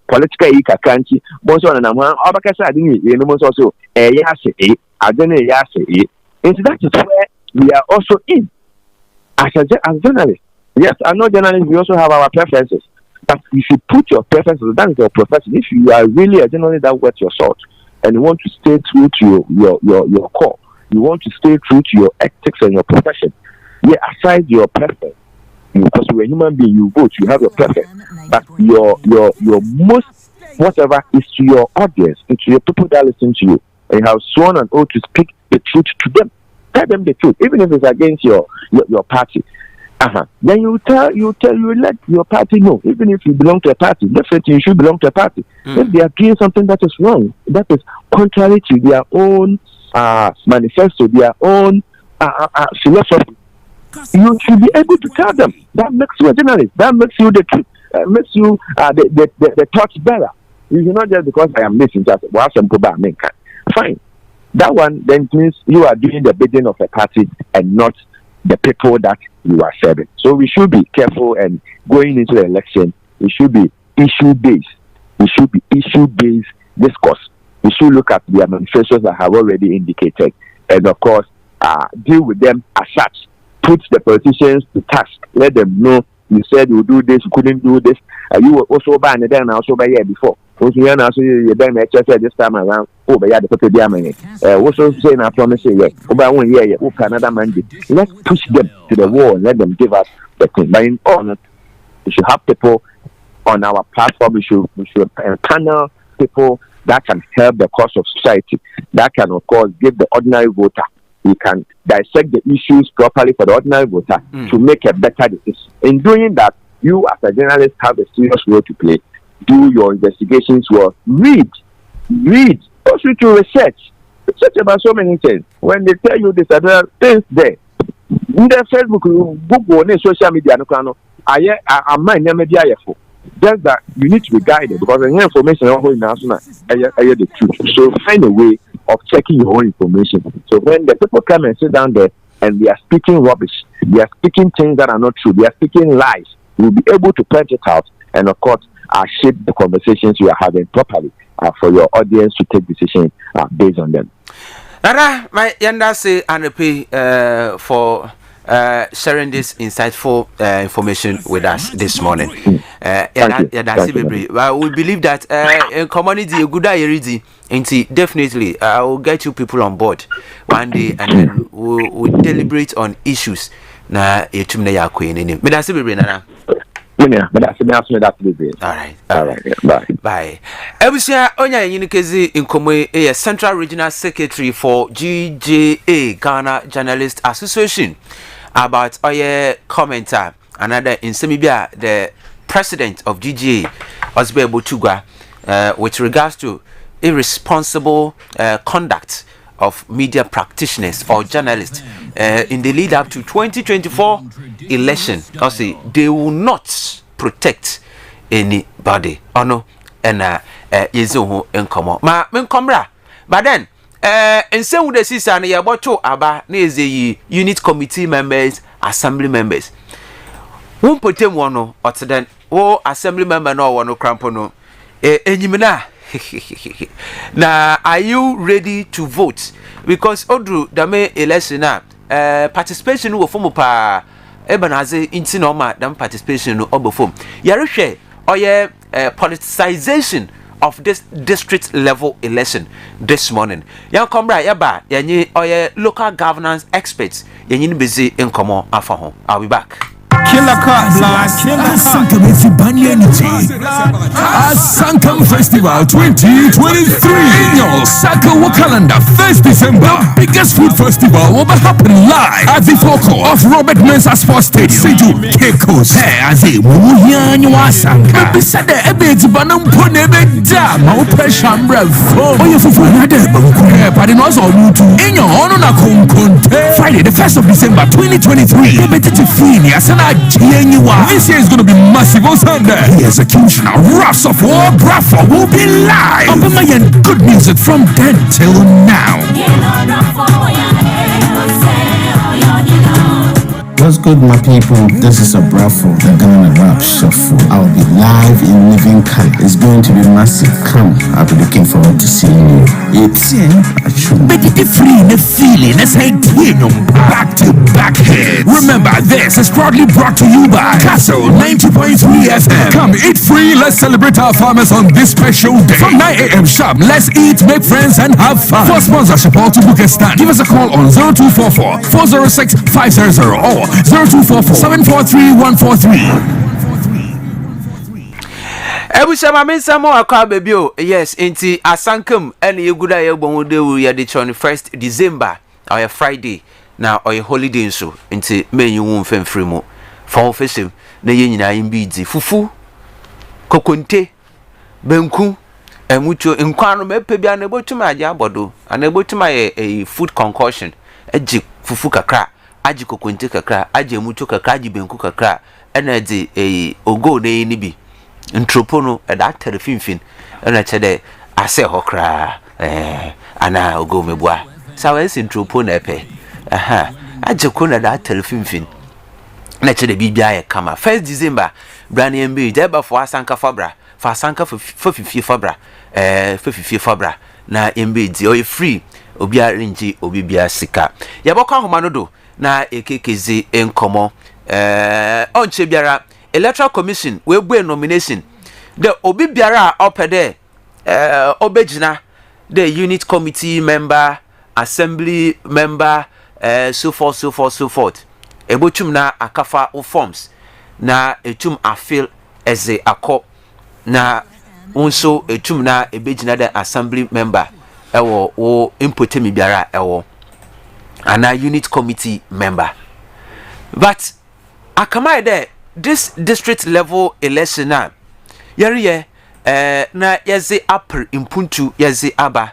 political country, most of them, Abacasa, I didn't know also a yase, I don't know yase. Into that is where we are also in as journalists. Yes, I know journalists, we also have our preferences. But if you put your preferences, that is your profession. If you are really a journalist that worth your salt and you want to stay true to your core, you want to stay true to your ethics and your profession, yeah, aside your preference, because you're a human being, you vote, you have your preference. But your most whatever is to your audience, to your people that listen to you. And you have sworn an oath to speak the truth to them. Tell them the truth, even if it's against your party. Then you let your party know, even if you belong to a party, definitely you should belong to a party. If they are doing something that is wrong, that is contrary to their own manifesto, their own philosophy, you should be able to tell them. That makes you a journalist. That makes you the truth. Makes you the torch bearer. You should not just because I am listening just fine. That one then means you are doing the bidding of a party and not the people that you are serving. So we should be careful, and going into the election, it should be issue-based. It should be issue-based discourse. We should look at the manifestos that have already indicated, and of course, deal with them as such. Put the politicians to task. Let them know you said you do this, you couldn't do this. You were also by and then also by year before. Also, you know, you done this time around. Oh, but yeah, the people there, also saying I promise you, about 1 year, another Monday. Let's push them to the wall and let them give us the thing. But in all, we should have people on our platform. We should panel people that can help the cause of society. That can, of course, give the ordinary voter. We can dissect the issues properly for the ordinary voter to make a better decision. In doing that, you as a journalist have a serious role to play. Do your investigations well. Read. Also to research about so many things. When they tell you this, there are things there. In the Facebook, Google, and social media, I might never be for. Just that you need to be guided because the information is national. The truth. So find a way of checking your own information. So when the people come and sit down there and they are speaking rubbish, they are speaking things that are not true, they are speaking lies, you'll be able to point it out and, of course, shape the conversations you are having properly for your audience to take decisions based on them. Nana, my yanda say Anepe for sharing this insightful information with us this morning. Well, we believe that in community a good idea, and definitely I will get you people on board one day, and then we'll deliberate on issues. Na etumne ya kwenye nini. Medasi bebre nana. All right. Yeah, Bye. Ebusia onya yinikezi inkomwe Central Regional Secretary for GJA Ghana Journalist Association about commenter another in Semibia the president of GJA Osbe Botugwa with regards to irresponsible conduct of media practitioners or journalists in the lead up to 2024 election, because they will not protect anybody. Oh no, and yezo enkomo. Ma menkomra. But then and same with the sister na yaboto aba na eze unit committee members, assembly members. Won potem wono oteden wo assembly member no wono crampo no enyimina. Now, are you ready to vote? Because Odru dame election na participation wo form pa ebanaze inti normal dam participation no obofom. Yarehwe oye politicization of this district level election this morning. Yan kombra yaba yanyi oye local governance experts yanyi busy inkomo afa ho. I'll be back. Killer Cut Blast, Sankam Efibanianity, Sankam Festival 2023. Annual Saka Wakalanda 1st December. The biggest food festival will be happening live at the focal of Robert Mensah Sports Stadium. Siju Kekos, as a Wuyanwa Sanka. Beside the Ebeds Banam Ponebe Dam, Ope Shambra Phone. Oh, you for another Bunque, but in also Mutu. In your honor, Friday, the 1st of December 2023. This year is going to be massive on Sunday. The executioner, Ruffs of War Braffa will be live. And good music from then till now. What's good, my people? This is a Brafo, the Ghana Rap Shuffle. I'll be live in living color. It's going to be massive. Come, I'll be looking forward to seeing you. It's in a show. But the free the feeling as I back to back hits. Remember, this is proudly brought to you by Kastle 90.3 FM. Come eat free. Let's celebrate our farmers on this special day. From 9 a.m. sharp, let's eat, make friends, and have fun. For sponsorship or to book a stand, give us a call on 0244 406 500 or 0244 743 143. Ebusha mensa mo akwa baby o. Yes, inti asankum ene yeguda ye gbon de wu ye de 21st December or Friday na or holiday nso inti menyu wu mfemfiri mu for official na ye nyina yimbi di fufu kokonte benku emucho nkwano mepe bia na ebotuma aja abodo ana ebotuma ye food concoction eji fufu kakra aji kokonte kakra aji emucho kakra aji benku kakra ena di ogo na ye ni bi ntropono da tere finfin ena chede ase hokra ana ogo mebua sawe si ntropo na epe aje ko na da tere finfin na chede bibia ye kama 1st December brand mb deba fo asanka fabra fa asanka fofifie fabra fofifie fabra na mb di o free obia rinji obibia sika yabokwa homa no do na ekekezi enkomo onche biara Electoral Commission we bue nomination the obi biara opede obejina the unit committee member, assembly member, so forth ebochum na akafa o forms na etum afil eze akọ na unso etum na ebejina the assembly member ewo o impotemi biara ewo ana unit committee member but akamai there this district level election na yariye na yeze upper impuntu yeze aba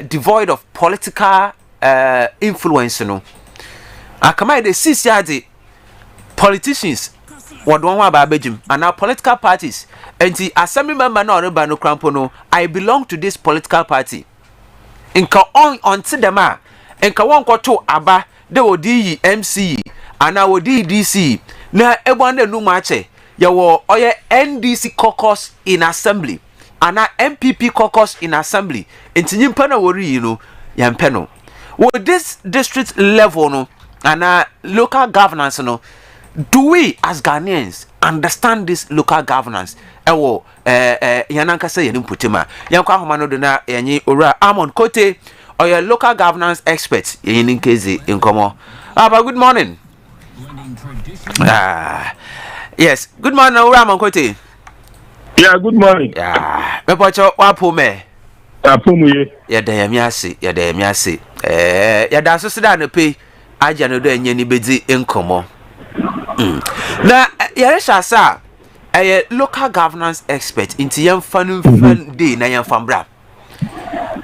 devoid of political influence no akamai the CCRD politicians wadon wa ba bejim and our political parties and the assembly member na oreba no krampo no I belong to this political party inka on to them a inka won kwato aba de odi MC ana odi DC na ebwande nu mache yawo oye NDC caucus in assembly ana MPP caucus in assembly entinyimpa na wori yi no yampe no with this district level no ana local governance no do we as Ghanaians understand this local governance ewo yananka say yenim putima yankwa homa no do na yanyi ora Amon Kote oye local governance expert yenin kezi inkomo aba good morning. Yes. Good morning, Ramon Kote. Yeah, good morning. Yeah. Me pocho wapo me. Apomu ye. Ya da miase. Ya da so sida no pe aja no do enye ni bedi enkomo. Na ya resha sa local governance expert inti yam fanu fan day na yam fambra.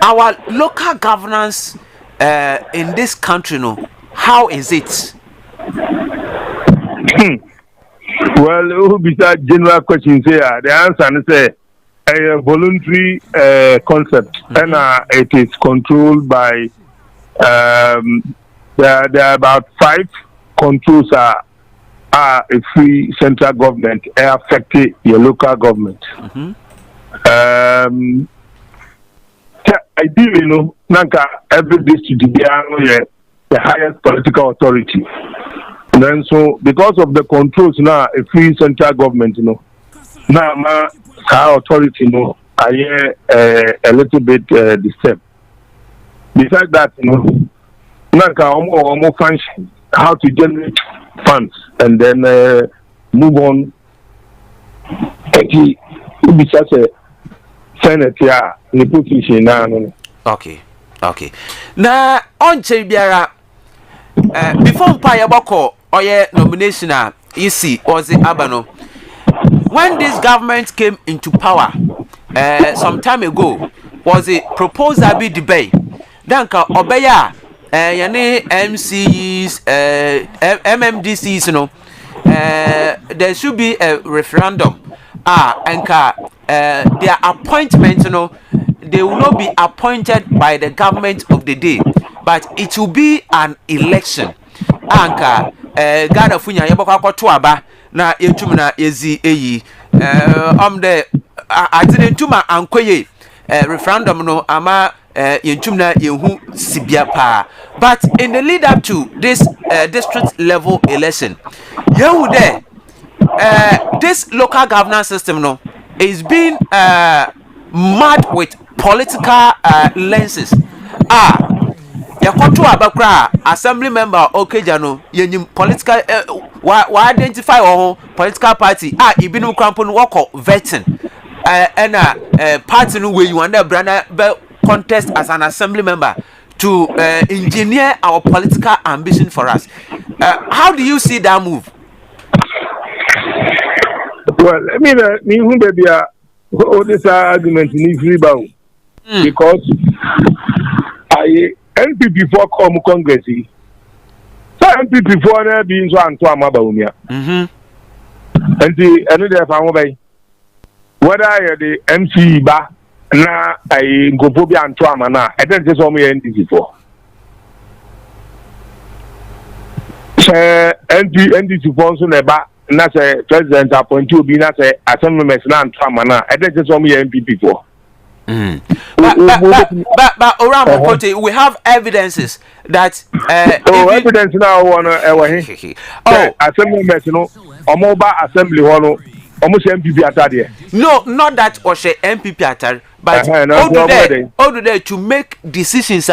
Our local governance in this country no, how is it? Well, who be that general question say the answer is a voluntary concept, and it is controlled by there are about 5 controls are a free central government affecting your local government. Ideally, every district is the highest political authority. And then so because of the controls now, a free central government, now our authority, I hear a little bit disturbed. Besides that, now function how to generate funds and then move on. It be such a senate here, the position now. Okay. Na on biara before Mpaya Boko or nomination EC was the Abano. When this government came into power some time ago, was a proposal be debate. Danka Obeya yani MCs MMDCs there should be a referendum anka their appointment they will not be appointed by the government of the day, but it will be an election anka Ghana funya yebakwa to aba na yetum na ezi eyi the I didn't tuma ankoye referendum no ama yentum na yehu sibia pa. But in the lead up to this district level election, yehu there this local governance system is being mad with political lenses. Yakoto abakra assembly member okejano yenyim political wa identify or political party ibinu krampo no work vetting party no way you under brand contest as an assembly member to engineer our political ambition for us. How do you see that move? Well, I mean, all this argument needs rebound because NPP for come Congress. So NPP for being so and to Amabaumia. And the another family, whether the MC ba na I go phobia and trauma na, I don't just want me NPP for. NPP for so neba na say president appoint you be na say assembly members na and trauma na, I don't just want me NPP for. But around Pote, we have evidences that evidence now on assembly members, mobile assembly almost MPP atari. No, not that or say MPP atari, but all today to make decisions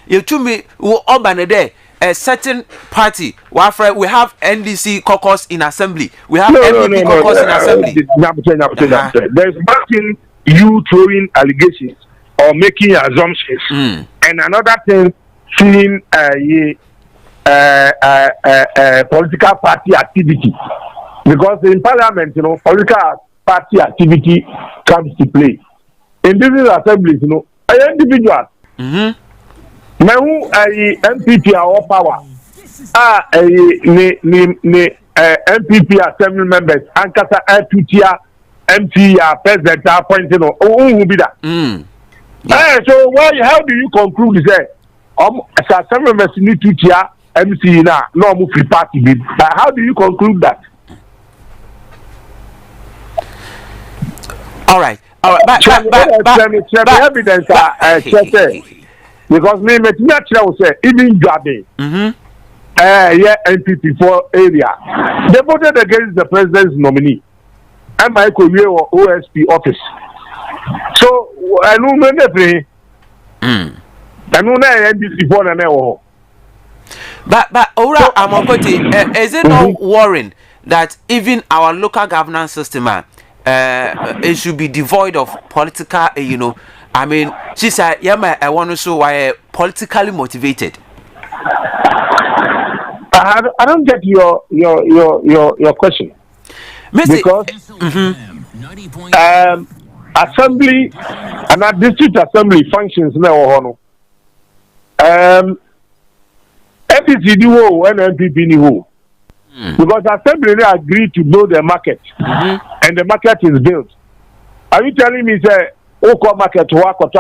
you to me urban there a certain party. We have NDC caucus in assembly. We have MPP caucus in assembly. There's nothing you throwing allegations or making assumptions, and another thing, seeing political party activity, because in parliament, political party activity comes to play. In business assemblies, an individual, now MPP are all power, MPP assembly members, Ankasa Tutia. MP president appointed who will be that? So how do you conclude say some members need to cheer MC now no move free party bid? How do you conclude that? All right but evidence because me will say even Jabe NPP for area they voted against the president's nominee. And my career or OSP office. So I know many I know NDC for an hour. But Ora Amokote, is it not worrying that even our local governance system it should be devoid of political, I mean, she said, I want to show why politically motivated. I don't get your question. Because assembly and our district assembly functions now. FPC do and NPP do. Because assembly agreed to build a market, and the market is built. Are you telling me say Oko market work or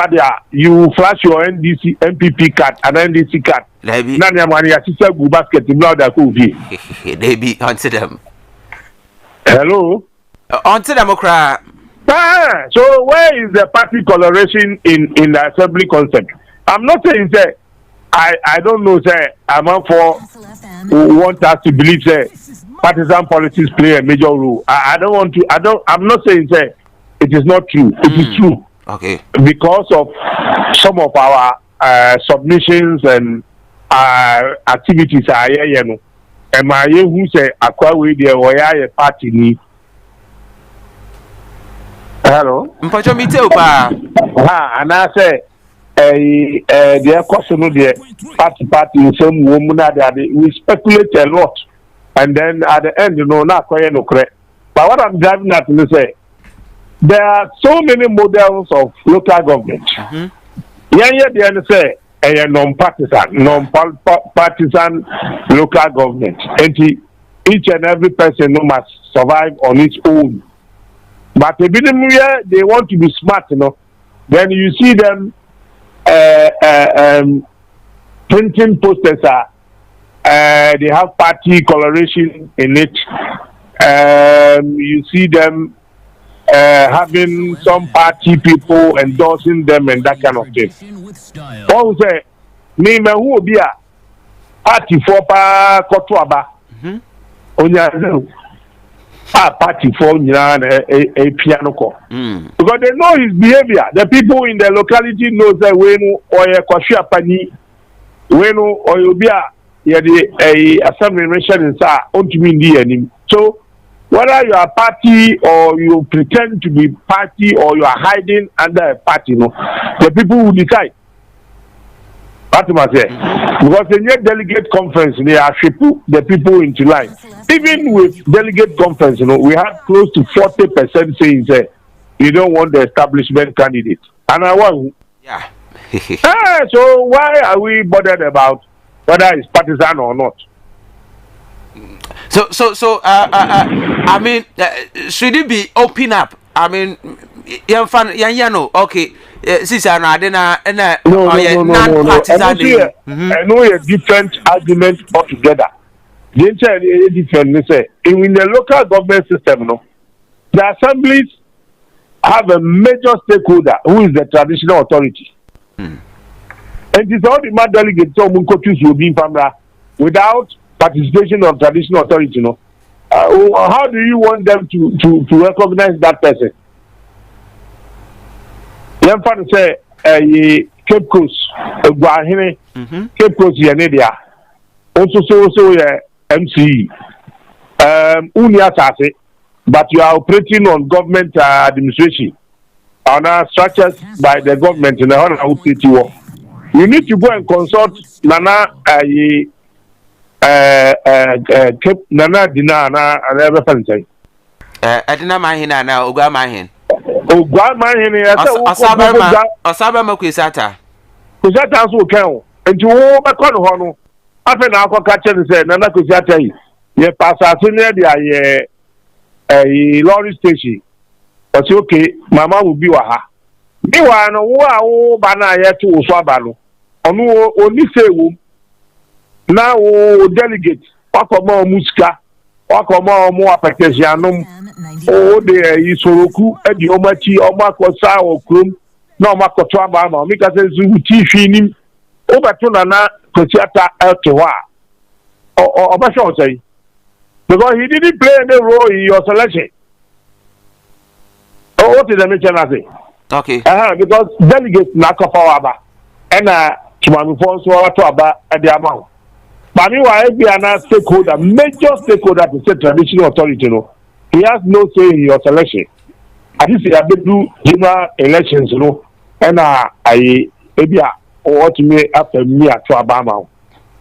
you flash your NDC MPP card and NDC card? Maybe. None of money sister go basket in blood that could be. They be onto them. Hello? Onto them, okra. So where is the party coloration in the assembly concept? I'm not saying say I don't know say I'm out for who want us to believe say partisan politics play a major role. I don't want to I'm not saying say it is not true. It is true. Okay. Because of some of our submissions and activities are here, you know. And my who say akwa we there why party ni. Hello. Mpacho mi te opa. And I say the question of the party in some woman we speculate a lot, and then at the end, you know, not quite no correct. But what I'm driving at to say, there are so many models of local government. They say a non-partisan local government, and each and every person must survive on its own. But they want to be smart, you know. Then you see them printing posters. They have party coloration in it. You see them having some party people endorsing them and that kind of thing. What say? Me who will be a party for Kotuaba? Party for a piano call. Because they know his behavior. The people in the locality know that when or a Koshia Pani, when or you be a assembly mission in Sa, on to me. So whether you are party or you pretend to be party or you are hiding under a party, no, the people will decide. Because in your delegate conference, they are shaping the people into line. Even with delegate conference, you know, we had close to 40% saying that you don't want the establishment candidate. And I want. Yeah. So why are we bothered about whether it's partisan or not? So I mean, should it be open up? I mean, okay. Sister, no. Non-partisan. I know a different argument altogether. The entire different. Say in the local government system, no, the assemblies have a major stakeholder who is the traditional authority, and it's all the mad delegates so will be without participation of traditional authority. No, how do you want them to recognize that person? Yam fan say Cape Coast Guahine Cape Coast Yanedia also so MCE Unia Sase, but you are operating on government administration and structures by the government in the whole city. You need to go and consult Nana Nana Dina and everything. Adina Mahina now Uga Mahin. Osaba Kusata. Kusata so count. And you all back on Hono. After now, catch and say, Nana Kusata, ye pass us in there, a lorry station. But okay, Mamma will be waha. Meanwhile, no wow, Bana yet to Swabano. Only say, now delegate, Pacoma Muska, Pacoma more Pacasianum. Oh, there is Soroku, and the Omachi, Omakosa, or Krum, no Makotwama, because there's Zuti Obatuna, Kosiata, Eltewa, or Bashote. Because he didn't play any role in your selection. Oh, what is the mention of it? Okay. Because delegates Nakapawaba and Chimami Fonso at the amount. But meanwhile, we are not stakeholder, major stakeholder to say traditional authority. No. He has no say in your selection. I just say I do general elections, you know, and maybe or to me after me at Alabama.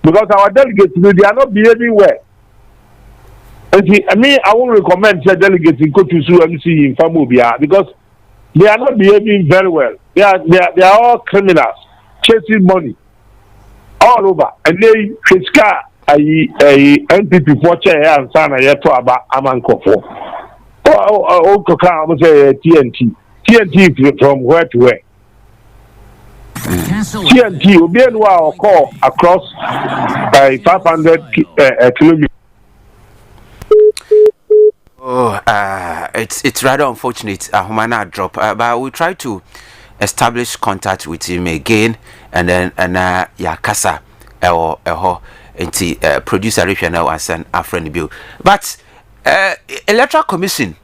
Because our delegates, they are not behaving well. And see, I won't recommend the delegates in go to sue MC in Famubia because they are not behaving very well. They are all criminals, chasing money all over. And they Fiska a NPP for chair and son a year to about Amanco for. Oh, Coca, I would say TNT. TNT from where to where? TNT will be a call across 500 kilometers. Oh, it's rather unfortunate. Humana drop, but we try to establish contact with him again, and then Kasa or producer Richard now and send a friend bill. But Electoral Commission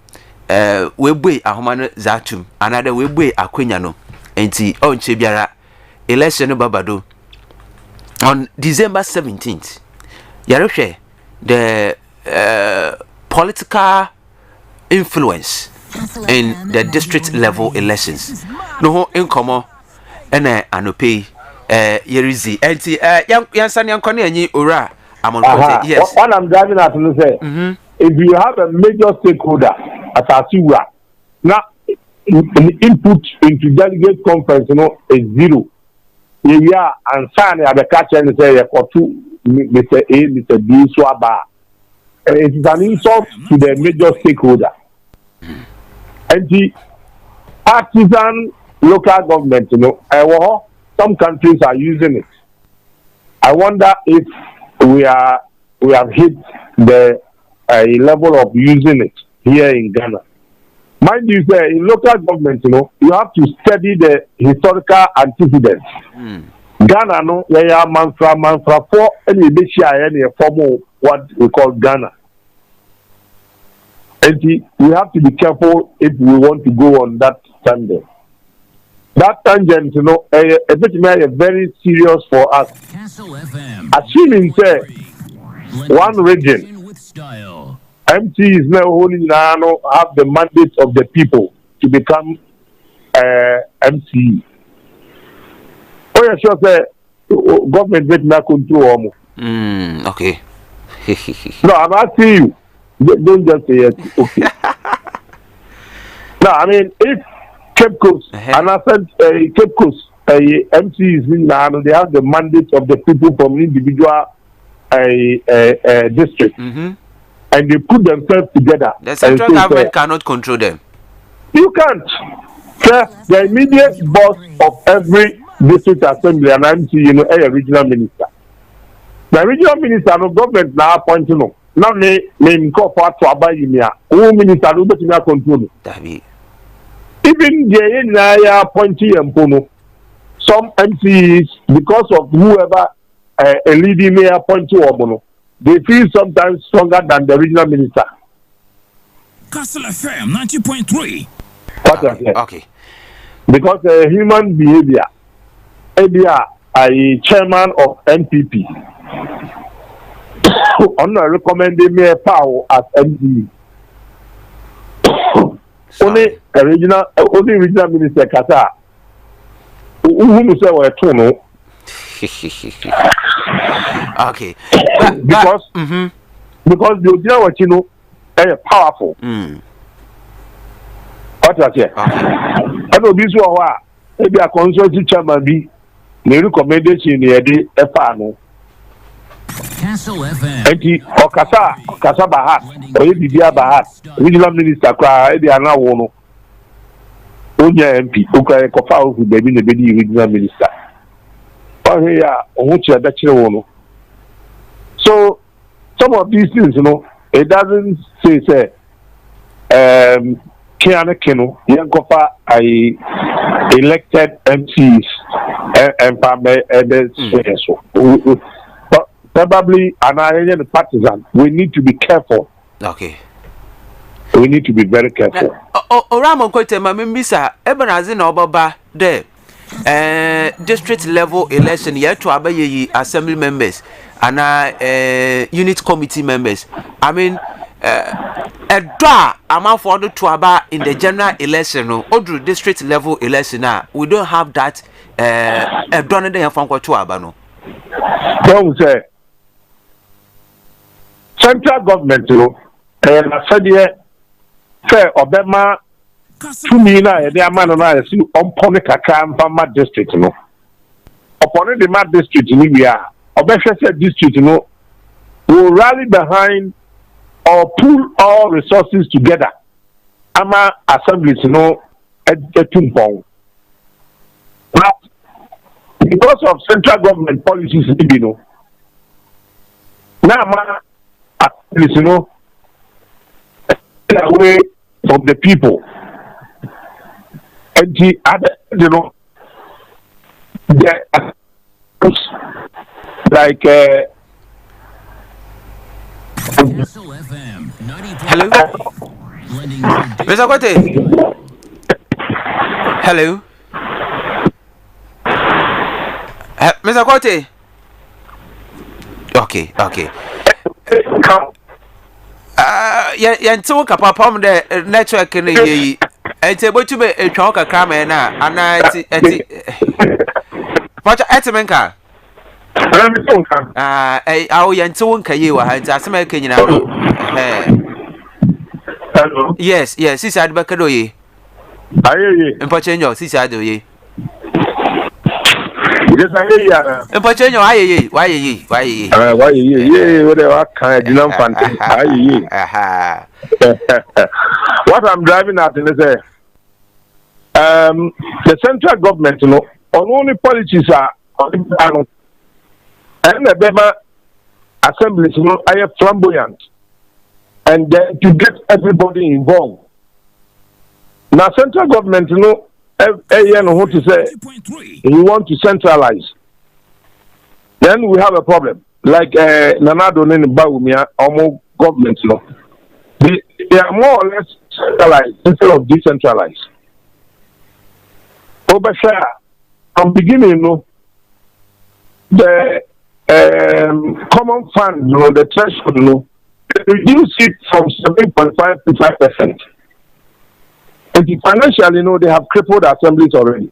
we boy Humana Zatum, another we boy Aquiniano, and on Chebiara election Babado on December 17th. Yaroshe the political influence in the district level elections. No income and anope yerizi. Enti yansani yankoni enyi ora amon yes. What I'm driving at to say, if you have a major stakeholder as Asiwa, now input into delegate conference, is zero. Yeah, and sign at the catch and say for two Mr. A, Mr. B, Swaba. It is an insult to the major stakeholder. And the partisan local government, some countries are using it. I wonder if we have hit the level of using it here in Ghana. Mind you, in local government, you have to study the historical antecedents. Ghana, manfra 4, and we formal what we call Ghana. And we have to be careful if we want to go on that tangent. That tangent, it's very serious for us. Assuming, one region, MC is now holding have the mandate of the people to become MC. Oh, yeah, sure, sir. Government will not control. Okay. No, I'm asking you. Don't just say yes. Okay. No, I mean, if Cape Coast, and I said Cape Coast, MCs they have the mandate of the people from individual district, and they put themselves together. The central government cannot control them. You can't. Sir, the immediate boss of every district assembly and MC, a regional minister. The regional minister, no government now appointing. Now, me call for to abide in here. Who minister will be control. Even the appointee and Pono, some MCs, because of whoever a leading may appoint to Obono, they feel sometimes stronger than the regional minister. Kastle FM 90.3. Okay. Because human behavior, a chairman of NPP. I'm not recommending me a power as MD. Only regional minister Kasa. Who say we're true? Okay. Because the original what is powerful. What I say? I know this one. Maybe a consulting chairman be the recommendation near the FANO. Kastle FM. Enti Okasa Bahat, Oyebibia Bahat, regional minister kwa edi ana wono. Onya MP, uka kofa ofu bebi ne bedi regional minister. Oh here, ohuchi adachire wono. So some of these things, it doesn't say Kiana Keno, Yankofa elected MCs and probably an Iranian partisan. We need to be careful. Okay. We need to be very careful. Ramon Kote, Mamisa, Ebenazi no Baba there. District level election yet to obey assembly members and unit committee members. I mean, a draw amount for the Tuaba in the general election or district level election. We don't have that. A donor day from Tuaba. No. Don't say. Central government, and I said, fair Obama, 2 million, they are man and I see upon the Kakam Farmer district, Upon the Mad district in India, Obama district, will rally behind or pull all resources together. Ama assemblies, a tumpong. But because of central government policies, you know, now, you know, away from the people. And the other, you know, like hello, Mr. Kote. Hello, Mr. Kote. Okay. Yeah, so kapapam the network in the it's able to be a chalk a camera and what etimenka. Our Yantuan Kayu had as American. hello. Yes, he said Bakadoye. Aye, And Pachenyo, he said, ye. yes, aye. And Pachenyo, aye, why ye? Why ye? Whatever kind of fancy. Aye. What I'm driving at is the central government, you know, only policies are and the Bema assemblies, you know, are flamboyant, and then to get everybody involved. Now, central government, you know, what to say, we want to centralize. Then we have a problem. Like Nanado and Baumia, almost government, you know, they are more or less centralized instead of decentralized. Obasha, from beginning, you know, the common fund, you know, the threshold, you know, reduce it from 7.5 to 5%. And financially, you know, they have crippled assemblies already.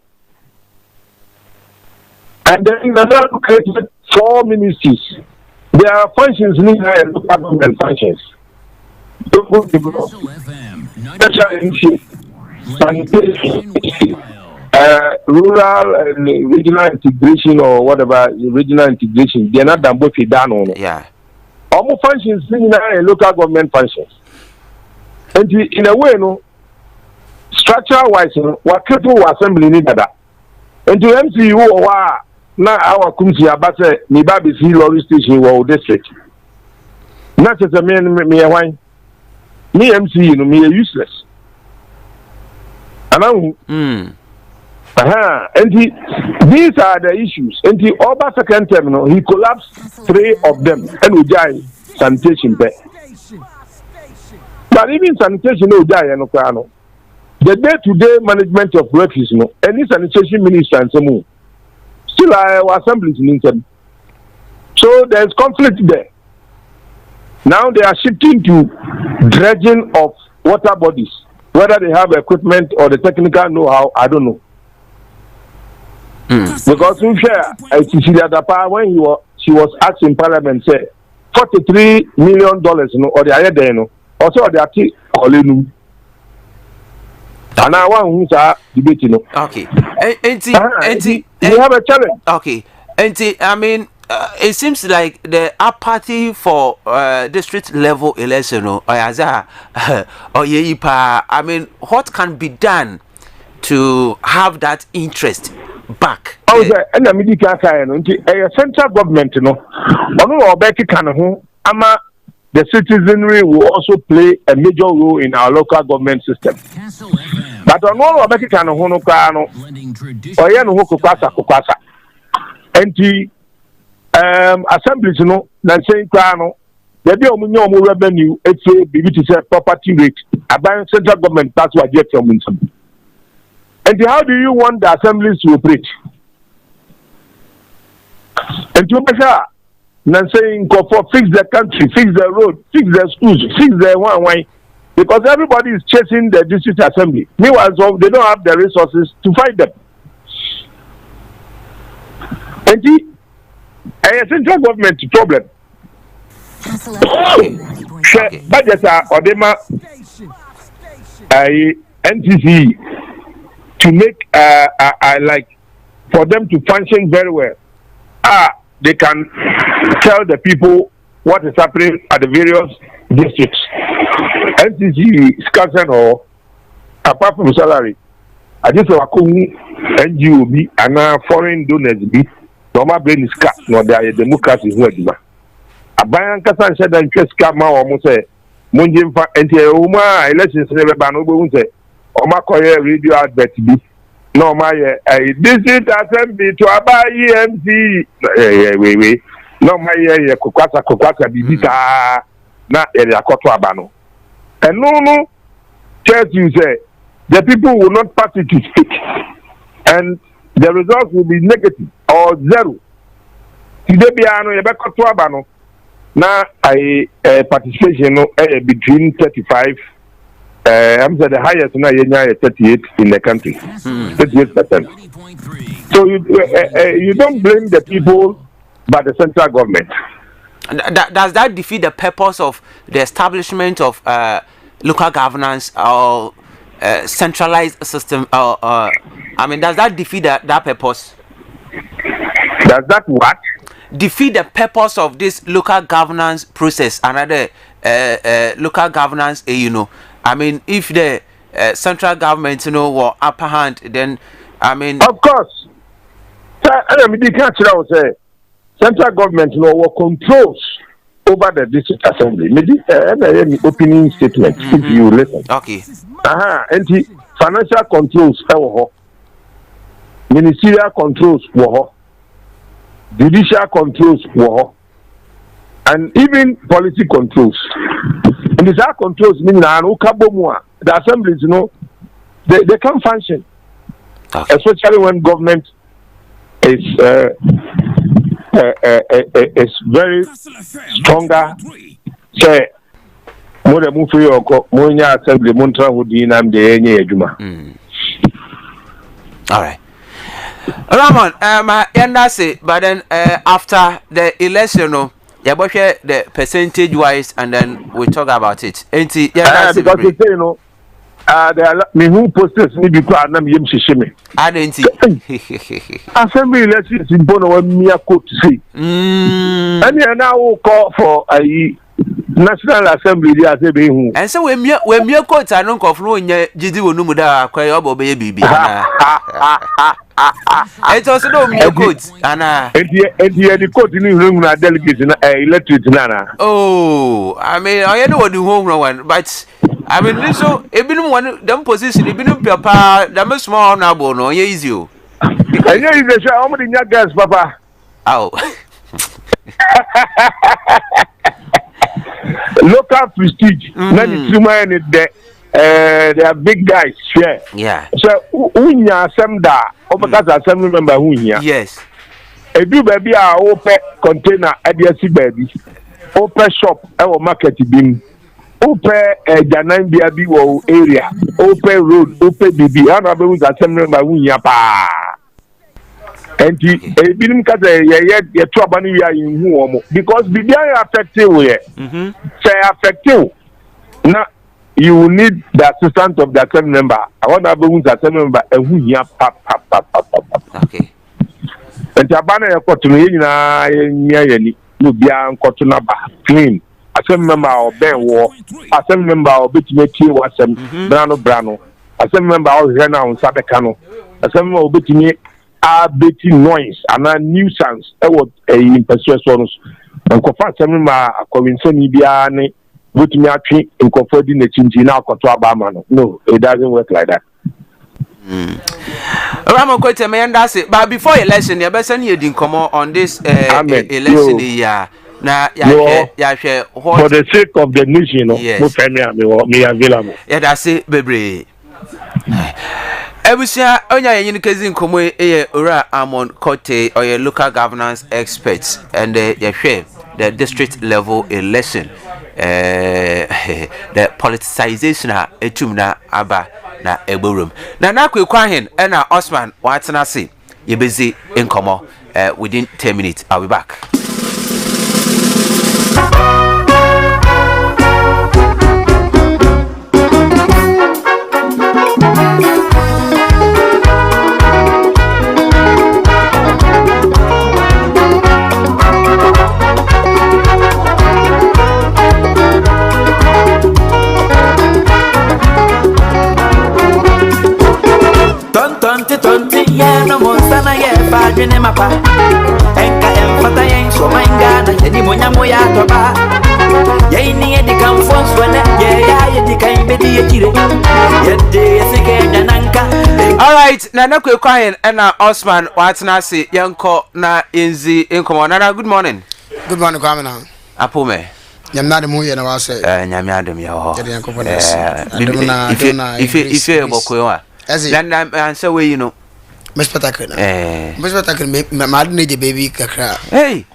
And then another created 4 ministries. There are functions in local government functions. Special initiative, sanitation, rural and regional integration or whatever, regional integration, they are not done both done on. Yeah. Almost functions in local government functions. And in a way, no, structural wise, you know, what people assembly need that. And to MCU or now our Kumsi Abase, Nibabi see lorry station or district. Not just a man, me a wine. Me MC, you know, me a useless. And I'm and these are the issues. And the Oba second terminal, he collapsed 3 of them and we die sanitation there. But even sanitation no die and no. The day-to-day management of refuse, no, any sanitation minister and some still our assemblies in them. So there's conflict there. Now they are shifting to dredging of water bodies. Whether they have equipment or the technical know-how, I don't know. Because we share, when she was asked in Parliament, say $43 million, you know, or the other day, you know, also the ati calling. And I want who's debate, you know. Okay. We have a challenge. Okay. I mean, it seems like the apathy for district level election, I mean, what can be done to have that interest back? Oh, and the medical central government, you know, the citizenry will also play a major role in our local government system. But on all of American and the assemblies, you know, saying there be more revenue, it's a BBT property rate. About central government, that's what you get from them. And how do you want the assemblies to operate? And to measure, saying go for fix the country, fix the road, fix the schools, fix the one way, because everybody is chasing the district assembly. Meanwhile, so they don't have the resources to fight them. And the central government problem. Budgets are Odema NTC to make like for them to function very well. They can tell the people what is happening at the various districts. NTC is concerned or apart from salary, I just wa ko NGO bi ana foreign donors bi no ma brain ska no there democracy hu aduma aban kasa nhyɛ da ntwa ska ma wo mo sɛ monje mfa enti o ma elections ne be ba no bo hu sɛ o ma koye radio advert bi no ma ye visit assembly to aba EMC we no ma ye kokwasa bi ta na ye akoto aba no eno no tell you say the people will not party to speak and the results will be negative or zero. Today biano ye bekoto aba no na participation no between 35 I'm saying the highest now is 38 in the country, 38%. So you don't blame the people, but the central government. Does that defeat the purpose of the establishment of local governance or centralized system? I mean, does that defeat that purpose? Does that what? Defeat the purpose of this local governance process? Another local governance, I mean, if the central government, were upper hand, then, I mean... Of course. Central government, were controls over the district assembly. Opening statement, if you listen. Okay. And the financial controls, ministerial controls, judicial controls, and even policy controls. And these are controls mean the assemblies, they can function. Okay. Especially when government is very stronger. Say more than move your monya assembly montra wudinam de enye ejuma. All right. Ramon, but then after the election, the percentage wise, and then we talk about it. Because you say, me who posted me because I'm yem shishime. I didn't see. Assembly elections in Bono when me a court to see. And now call for a National Assembly. And so when me a court, I don't call for no Jidi Numuda, cry up baby. It also no me court, and the court in the room are delegates in elected nana. Oh, I mean, I know what the home one, but I mean, so it been one them position, it been papa, that was small now, no, easy. And you is the show, how many young girls, papa? Oh. Local prestige, they are big guys, yeah. So, unya semda, because assembly member unya. Yes. A do baby a open container at the baby, open shop, our market bin, open Janan Biabi area, open road, open BB, and I was assembly member unya pa. And the bilim kata ye trouble we are in who because BB are affected we say affected. Now you will need the assistance of the assembly member. I want to be the assembly member and who here pap. Okay. And Jabana airport to me near any you be on Cotonaba clean. Assembly member or Ben War, assembly member or Bitmeti was Brano, assembly member of Rena on Sabecano, assembly member of Bitme are betting noise and a nuisance. I was a impetuous ones. And Cofa assembly member Covinsoni Biane. With me actually in confiding the Chinchina Cotuabama. No, it doesn't work like that. Ramon Cote may that's it. But before election, you better you didn't come on this election year. Now, for the sake of the nation, yes. Me available. Yeah, that's it, baby. Ebusia onya yin kezi nkomo ora Amon Kote or your local governance experts and the district level election. The politicization etumna aba na eborum na kwekwa hen na Osman watena say ye busy nkomo within 10 minutes. I'll be back. adwene mapa enka emfata yen so manga na yedi monyamo ya toba ye ni edi kan fonso na ye ya yedi kan bedi yekire yede yesike dananka. All right, na na kwekwan na Osman watna se yenko na enzi enkomo na good morning. Good morning, Kwamina. Apome. Nyamna de mu ye na wa se. Nyame adem ye ho. If boko wa. Na answer we you know. Me spectacle na. Me spectacle me ne je baby kakra. Hey.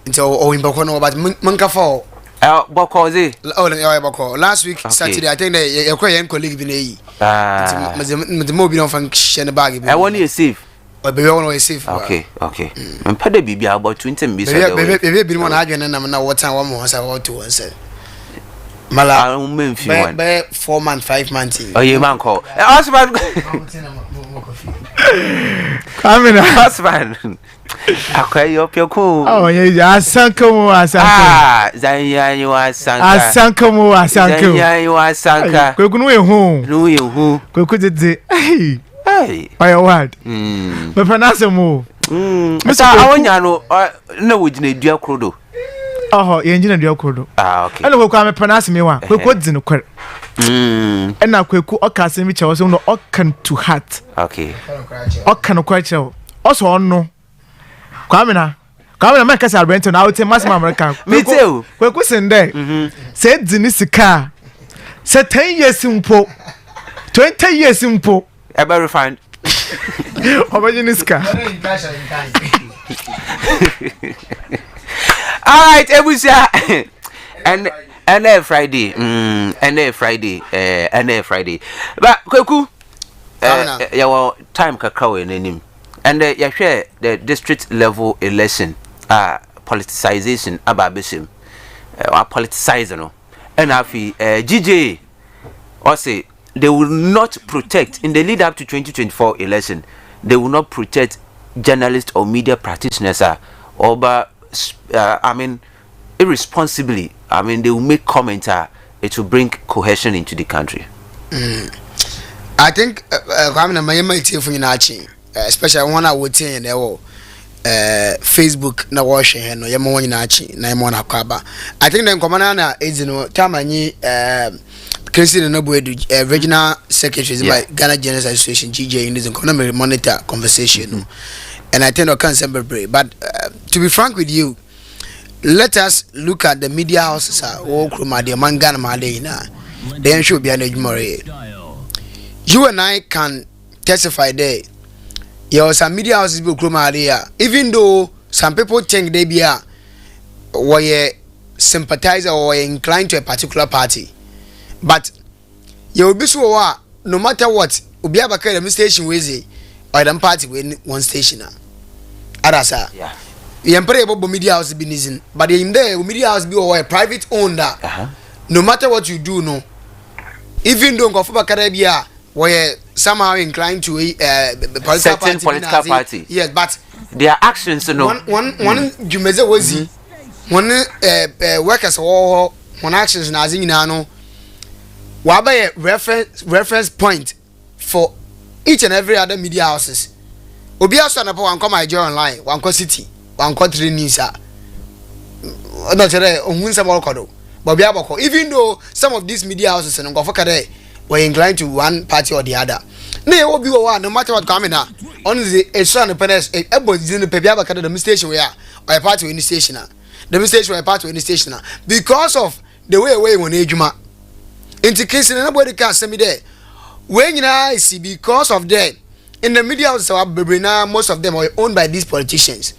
Nti o imbako no but manka for. Boko ze. Oh, yeah, boko. Last week Saturday I think they your colleague bi na yi. Me mo bi no fan share bag bi. I want you safe. Baby one way safe. Okay. Mpade bibia about 20 mbisa de. Baby bi mo na adwene na water one mo say what to say. Mala memfi one. Be 4 months 5 months. Oh ye man call. Osman. Kamina Osman. Akwai yo pioku. Oh yeah, asanka mu asanka. Ah, zanya you asanka. Asanka mu asanka. Zanya you asanka. Kweku no ehu. No ehu. Kweku dede. Hey. Oya word. Me panase mu. Mr. Awonya no na wojina dua krodo. Oh, ye njina dua krodo. Ah, okay. Ana kweku ame panase me wa. Kweku dzi no kwere. Ena kweku okase mi chewo so no okan to heart. Okay. Okan kwa chewo. Oso ono. Kwamina make us Brento na out mass American. Me too. Kweku sende. Say dzi sika. Say 10 years mpo. 20 years mpo. Ebe refund. Obajiniska. All right, Ebusia. And Friday. And Friday. But Kweku your time kakao in him. And you share the district level election politicization ababisim politicizing no. And afi GJ or say they will not protect in the lead up to 2024 election. They will not protect journalists or media practitioners over irresponsibly. I mean they will make comments it will bring cohesion into the country. I think especially one I would say in Facebook na watch no yemo woni na achi na yemo na kwaba. I think the commander is no tamani Kastle no regional secretary by Ghana Journalists Association GJ in this economic monitor conversation and I think I can't say but to be frank with you, let us look at the media houses all kroma de mangana made na they should be an you and I can testify there. Some media houses be kroma there even though some people think they be were sympathizer or inclined to a particular party. But you will be so no matter what, ubi abaka the station wezi or the party win one station. Adasa. Yeah. The emperor media house be nizin, but in there media house be or a private owner. No matter what you do, no. Even though Gofuba Caribbean were somehow inclined to certain political party. Yes, but their actions, no. One Jumeza was one workers or one actions Nazino. What by a reference point for each and every other media houses? Obia son upon one come my journal online, one city, one country news. Not today, on Winston but even though some of these media houses and Gofakade were inclined to one party or the other. No matter what coming out, only a son of Penes, a in the Pebiaba the station where or a party in the station. The station where a party in the station because of the way when Ejuma. Into case nobody can send me there. When I see because of that, in the media most of them are owned by these politicians.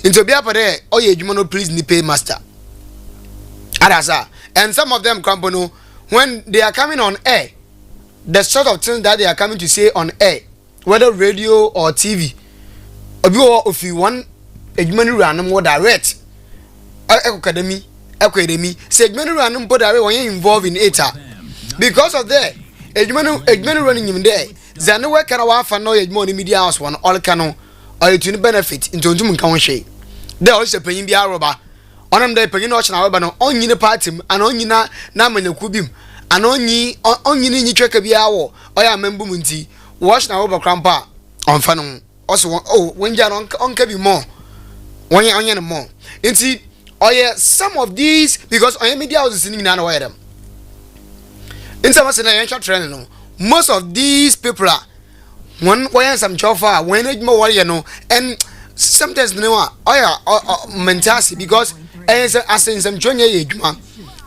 Into Biapa there, oh yeah, you want please pay master. Adasa. And some of them company when they are coming on air, the sort of things that they are coming to say on air, whether radio or TV, or if you want a human random more direct, academy, segment random put away when you're involved in it. Because of that, a human running in there, there's no way can I for no money media house one all canon or to benefit into human country. They also paying the Aroba. On them they paying ocean Arabano on the party and on you na Naman Kubim and on ye check a biawo or ya member munti wash na over crampa on Fanon also oh when you on can be more when more and see oh yeah some of these because on media houses in Nana wear them in some trend no most of these people are one way some chofa when it more you know and sometimes no oh yeah mentality because as in some junior age man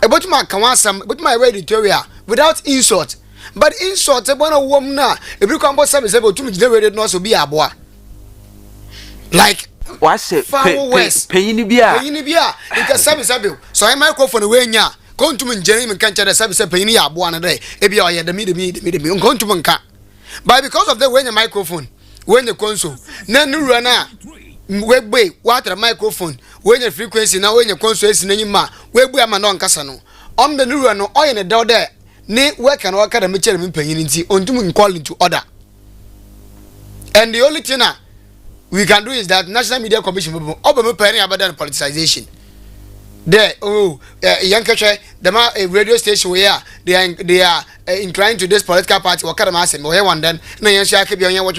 about my kawasam but my way editorial without insult but insult about a woman now if you come about service able to generate not so be a boy like what's it far west paying bia because service able so I microphone away nya come to me Jeremy can't tell the service paying ya boy and day if you are the me come to manka but because of the way the microphone when the console then you run webway water microphone when your frequency now when your console is in ma webway am non kasano on the new run oil in a door there ne work and work at a meter in paying on to call into order and the only thing we can do is that National Media Commission open penny about that politicization there young country the radio station where they are inclined to this political party or kind of mass and one then no yan shall keep your watch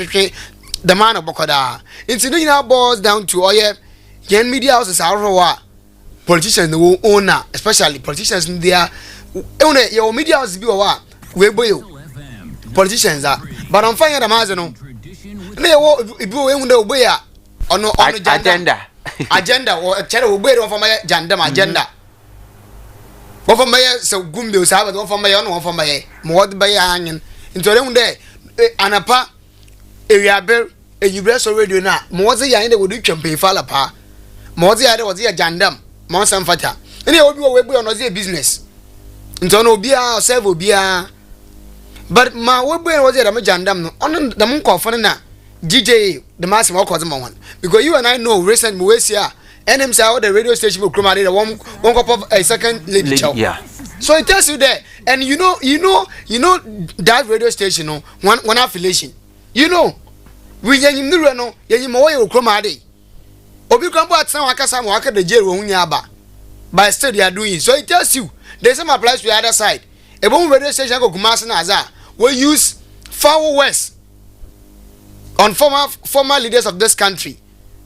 the man of Bokoda. It's now boils down to young media houses are politicians the owner, especially politicians in their owner your media house be we politicians are but I'm finding the mazano. If you way on agenda or a channel way of my agenda. One for my so gumbi have one for my own one for my more by hanging into them day and a pa area bear a US radio now more than I would do campaign fall apart more than I was a jandam monster fata and they will be away on a business into no beer or several beer but my way was it a jandam on the monk of GJ the massive one because you and I know recent Muesia and himself the radio station will come out one cup of a second lady yeah. So it tells you there and you know that radio station one affiliation we yan no yan mo will come out obi come at some akasa mo aka the jail wo nyaba but still they are doing so it tells you there's some applies to the other side a bomb radio station go kumasa na aza we use far west on former leaders of this country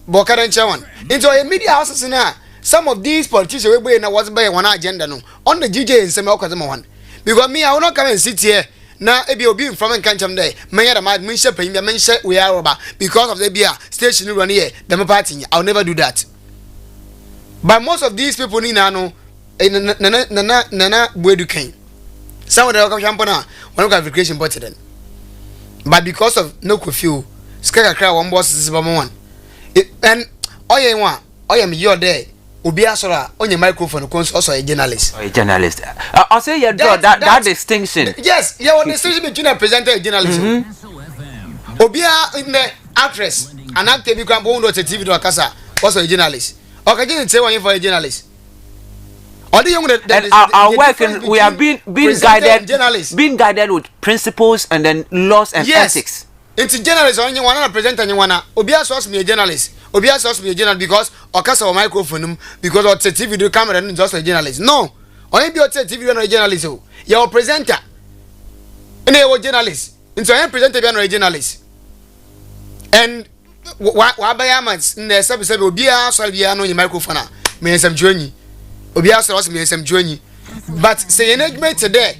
Bokaran Chawan into a media houses now some of these politicians we was by one agenda no on the GJ and some one because me I will not come and sit here now if you be from Kancham day may mad mention paying the mention we are about because of the beer station run here the party I'll never do that but most of these people in nana where do came some of the champana one verification button but because of no curfew skaka cry one boss is one and I am your day Obi Asora on your microphone also a journalist. I'll say you draw that distinction. Yes, you are the distinction between a presenter and journalist. Obia in the actress, an actor become one of the TV or Casa, also a journalist. Or can you say one for a journalist? Our work we are being guided with principles and then laws and ethics. It's a journalist on you wanna present anyone. Obia source me a journalist. Obia source me a journalist because Okasa or microphone because of the TV camera and just a journalist. No, only be a TV and a journalist. You're a presenter. And you're a journalist. And so I am presenter and a journalist. And why by Amans in the service of Obia Salviano in microphone. Me some journey. Obia source me some journey. But say engagement today.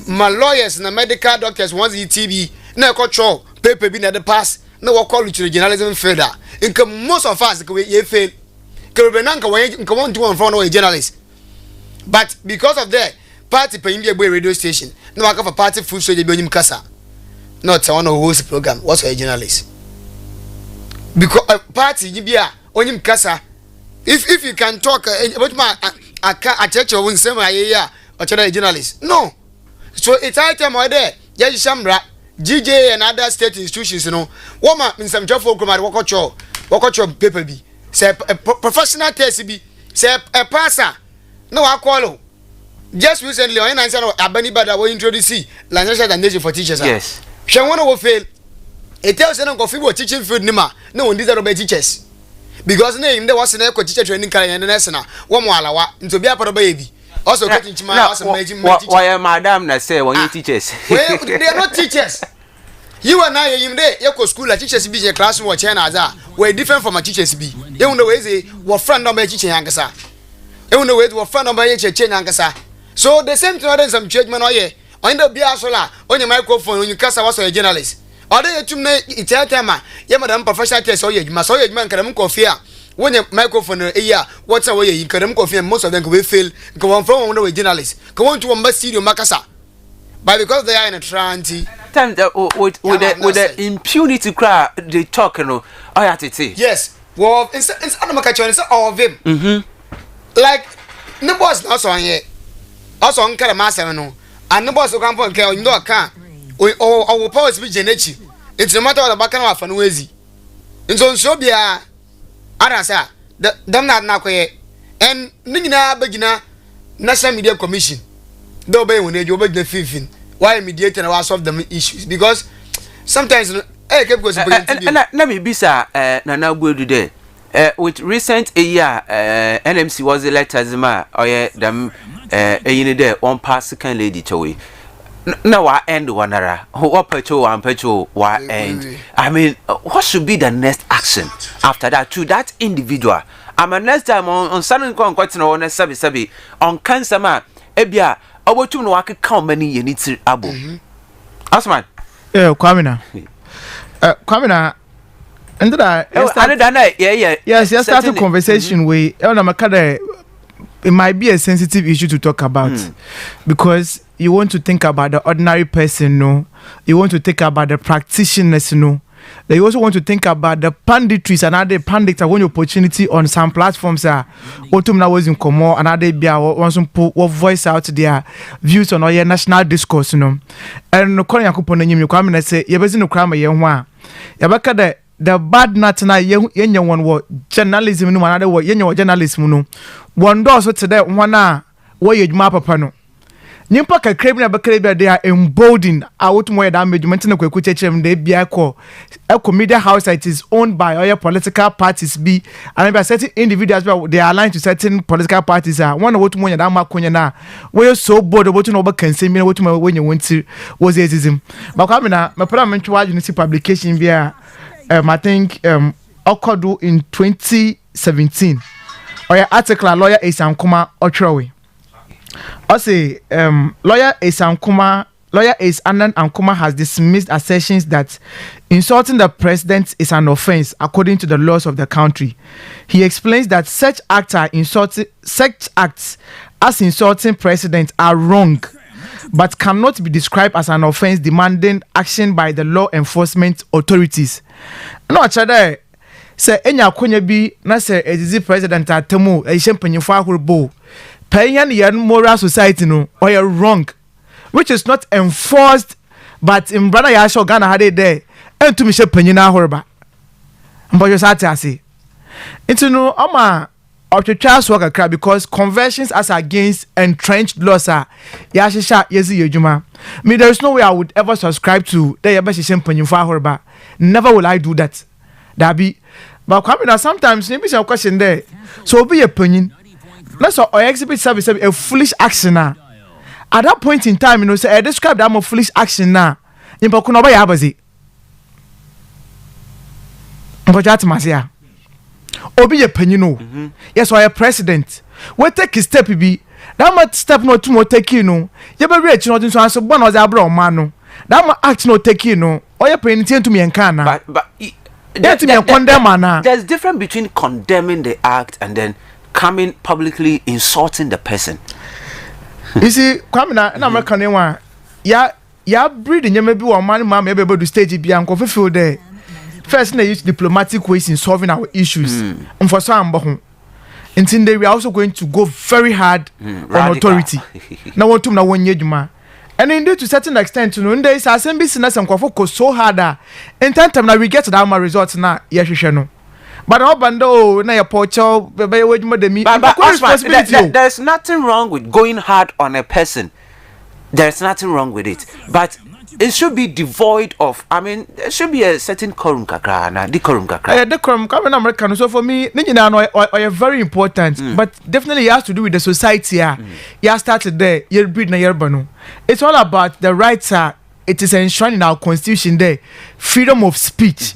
My lawyers and the medical doctors want the TV. No control paper being at the past. No what call to the journalism further. In most of us we fail. Caribbeananka when come on to one front of a journalist. But because of that, party paying a radio station. No I have a party food so they be Casa. Not one who hosts program. What's a journalist? Because a party you be on him Casa. If you can talk about my a church or same year or journalist. No. So it's item or there. Yes, Shambra. GJ and other state institutions, woman in some job for walk out paper be. Say a professional test be. Say a passer. No, I call. Just recently, when I said Abani Bada will introduce Lancashire and Nation for teachers. Yes. Shawana will fail. It tells them go for teaching field Nima. No, these are teachers. Because name there was an eco teacher training career and Nessana. One more into be a part of baby. Also, getting to my house and making why, madam, I say when you teachers? Well, they are not teachers. You and I, you day, you go school, a teachers be a classroom or China, we're different from a teachers be. You know, way, what friend of my teacher Yankasa. You know, what friend of my teacher Yankasa. So the same thing, some judgment, or ye, on the Biasola, on your microphone, when you cast was a journalist. Or they to me, it's a time, Yamadam professional test, or you must all your man can coffee. When your microphone a year, what's away, you can coffee, and most of them will fail, go on from one of the journalists, go on to a must see your Macassa. But because they are in a trance, time with the impunity cry, they talk, you know, I had to say. Yes, well, it's Anamakacho, it's all of him. Like, no boss, not on yet. Also, on Kalamasa, no, and no boss will come for care, you know, I can't. We all powers be genetic. It's a matter of the back of an wazy. It's on Sobia, Arasa, them not now, and Nina Begina, National Media Commission. Don't be when you make the 15. Why mediating and solve the issues? Because sometimes hey, keep going. And let me be sir. Now go today. With recent year, NMC was elected as ma. Oh yeah, them. You know there one pass second lady to now I end one era. What petrol and petrol? Why end? I mean, what should be the next action after that to that individual? I'm next time on Sunday question on sabi on cancer man. Ebia. I want to know I could count many you need to abo. Asman. Kwamina. Kwamina. And that yes, start a conversation with it might be a sensitive issue to talk about because you want to think about the ordinary person, no. You want to think about the practitioners, no. You also want to think about the panditries and other pundits. I want opportunity on some platforms. Autumn was in Como and other be want to put voice out their views on our national discourse, you know. And no calling a coupon you come and say, you're busy no crime a young one. Yabaka the bad not na young one word journalism no another word young journalism no. One door so today one where you map upon. Nimpa ka krabina bakrabia they are emboldened out more damage maintain ko kuchechem de bia ko a media house it is owned by other political parties be and by certain individuals they are aligned to certain political parties one what more that makonya na we so bored about no ba kan semi what when you want to was racism but kwamina my parliament unity publication bia I think occurred in 2017 or your article lawyer Isam Kuma Otrowe I say, lawyer Anan Ankuma has dismissed assertions that insulting the president is an offense according to the laws of the country. He explains that such acts as insulting president are wrong, but cannot be described as an offense demanding action by the law enforcement authorities. No, chade say enya konya bi na say ezizi president atemu e shempanyifo ahorbo. Payan yan moral society no or you're wrong, which is not enforced, but in brother Yasho Ghana had it there, and to Michelle Penina Horba. But you say, it's no ama of the child's worker crab because conversions as against entrenched laws are Yashisha Yezi Yojuma. Me, there is no way I would ever subscribe to the Yabashi Penina Horba. Never will I do that. That be, but coming out sometimes, maybe some question there. So be a opinion. Let's say or exhibit service a foolish action now. At that point in time, you know, say I describe that more foolish action now. You know, kuno ba yabazi. Mbojati masia. Obi ye penyino. Yes, or a president. We take a step be. That much step no two more take you no. You be rich no so answer one was abro man no. That much act no take you no. Or you penny to me and can now. But there's difference between condemning the act and then coming publicly insulting the person. You see, coming na American one, ya breeding you maybe one man maybe able to stage be and feel there. First, they use diplomatic ways in solving our issues. And for some, until they are also going to go very hard on authority. Now, what to now 1 year, Juma. And indeed, to a certain extent, you know, there is a same business and focus so harder. In time, now we get to that results now. Yes, you know. But bando na your pocho there's nothing wrong with going hard on a person. There's nothing wrong with it. But it should be devoid of, I mean, there should be a certain quorum kakra na decorum kakra. Decorum coming American. So for me, are very important. But definitely it has to do with the society. You started there, you breed na yerbano. It's all about the rights it is enshrined in our constitution there, freedom of speech.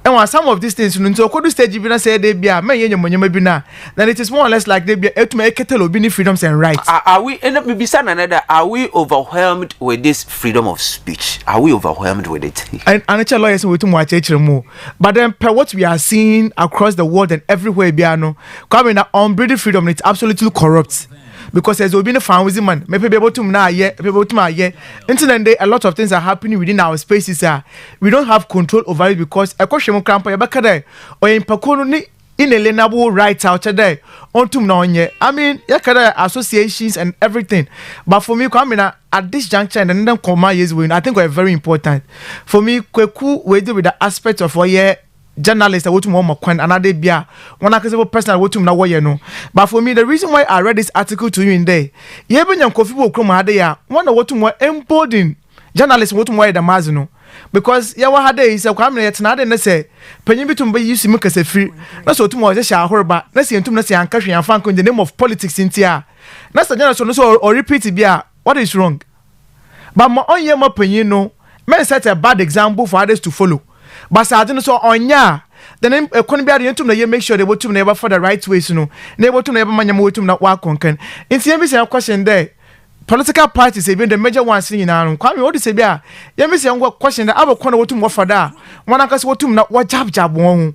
And when some of these things, so could stage even say they be a man, then it is more or less like they be to make it freedoms and rights. Are we end up maybe another? Are we overwhelmed with this freedom of speech? Are we overwhelmed with it? And it's lawyers with too much more. But then per what we are seeing across the world and everywhere, Biano, coming on freedom, it's absolutely corrupt. Because as we've been found with man, maybe be able to now, internet day, a lot of things are happening within our spaces. We don't have control over it because a question camp or in Pacono inalienable rights out there onto now. I mean, associations and everything. But for me, coming at this juncture and then come my years win, I think we're very important. For me, Kweku we deal with the aspect of journalists that want to more another bia one accessible person want to know. But for me, the reason why I read this article to you in there, you even young coffee will come one want to more embolden journalists want to more the mazino because yawa had is a kwame yet na de say penyin bitum be use make say free na so tumo je sha horba na say entum na say anka hwe anfa in the name of politics intia na say journalists no so or repeat bia what is wrong but mo onye mo penyin no men set a bad example for others to follow. But I don't so onya then economy be na make sure they go to never for the right ways no never to never manyam to na wa konkan nti em say question there political parties even the major ones in na kwame what say bia yem say question that abakona wotum wo fada one akase wotum na wa jab won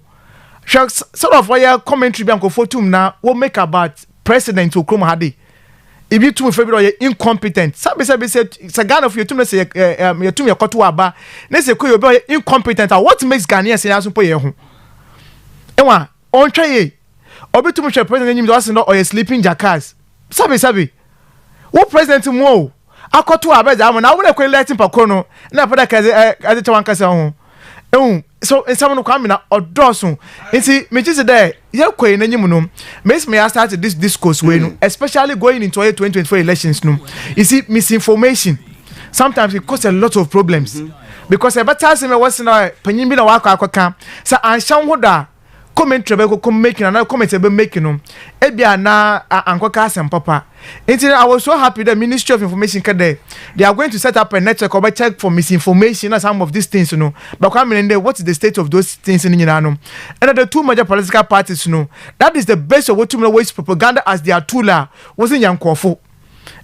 sort of where commentary bi anko fotum na wo make about president Okrom Hade if you too February incompetent sabi say Ghana of you too say you too yakoto aba na say ko you be incompetent what makes Ghanaians say aso po ye ho enwa on try obi too much president nyim do say no or sleeping jackass sabi what president mo akoto aba za mo na wo na ko letting pakono na pada kaze ade tawan kasa ho so in some kwame na odoso nti me just there ye kwai na nyim no makes me start this discourse way no especially going into 2024 elections no you see misinformation sometimes it causes a lot of problems because e better say me was na panyin bi na wa akwa sa anshan hoda comment be ko making na comment be making no e bia na ankoka asem papa until I was so happy the Ministry of Information they are going to set up a network or check for misinformation and some of these things but coming in what is the state of those things in and the two major political parties that is the best of what to waste propaganda as their tool wasn't young kofu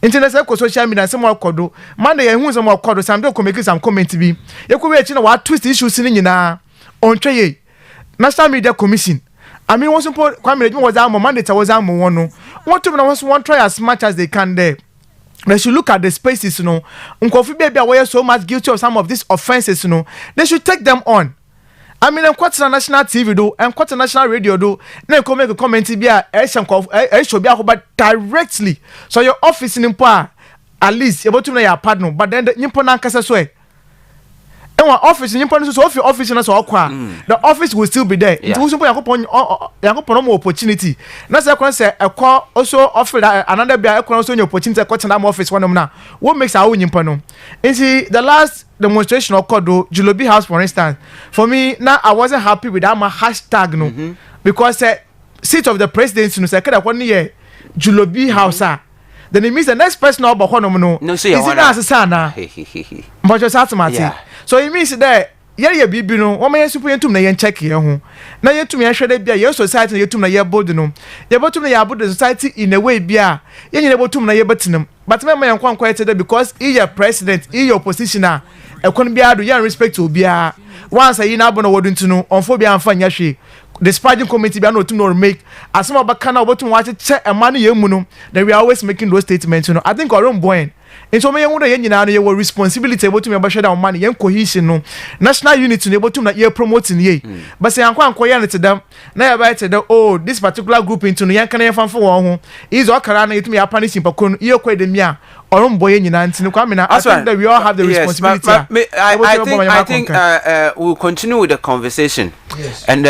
internet social media some more kodo man they who some more kodo some do make some comment be you could be what twist issues in on tray National Media Commission. I mean, once upon Kwame was our mandate was our one. Want to want try as much as they can there. They should look at the spaces, Unkofi baby are so much guilty of some of these offenses, They should take them on. I mean, I'm quite national TV do, and quite national radio do. Then come make a comment be a should be about directly. So your office in Impa, at least you're about to know your partner, but then the Nippon Kasa swear. Office in office the office will still be there. It was more opportunity. That's why I say a call also offered another be also opportunity to office one now. What makes our own impano? And see the last demonstration occurred Julobi House, for instance. For me, now I wasn't happy with that my hashtag no because seat of the presidency no say 1 year Julobi House. Then it means the next person about no is it as sana. But just automatic. So it means that bibi no wo me super yentum na yen check ye ho na yentum ye hwede bia ye society yentum na ye bold no ye botum na ye bold society in a way bia ye nyine botum na ye betinam but me yan kwankwa yete because he your president he your oppositioner ekon bia do ye respect obia once you na abo na woduntu no onfo bia amfa nya hwe the sparging committee bia no to no make asema obaka na obotum wa che emanu ye mu no then we are always making those statements I think our own boy. And so me wonder yen nyina no your responsibility able to me bashe da money yen cohesion no national unity no able to na ye promoting ye but say anko ye net dem na ye ba te oh this particular group into no yen kan ye fanfo won ho is okara na yetumi ya punish mpako ye kwa de mia oron boy nyina ntini kwa me na I think that we all have the responsibility. I think we'll continue with the conversation. Yes. And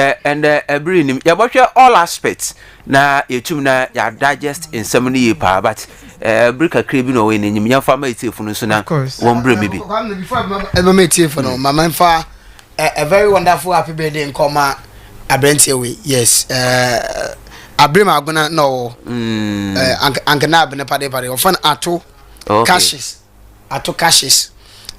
bring him ya all aspects na yetum na ya digest in so many pa but brika krebi no we nyim ya fa ma itiefo no so na won bre maybe before ever me itiefo no mama fa a very wonderful happy birthday in Koma Abrenti we yes Abrima agona no ankana abene pade ofan ato cashes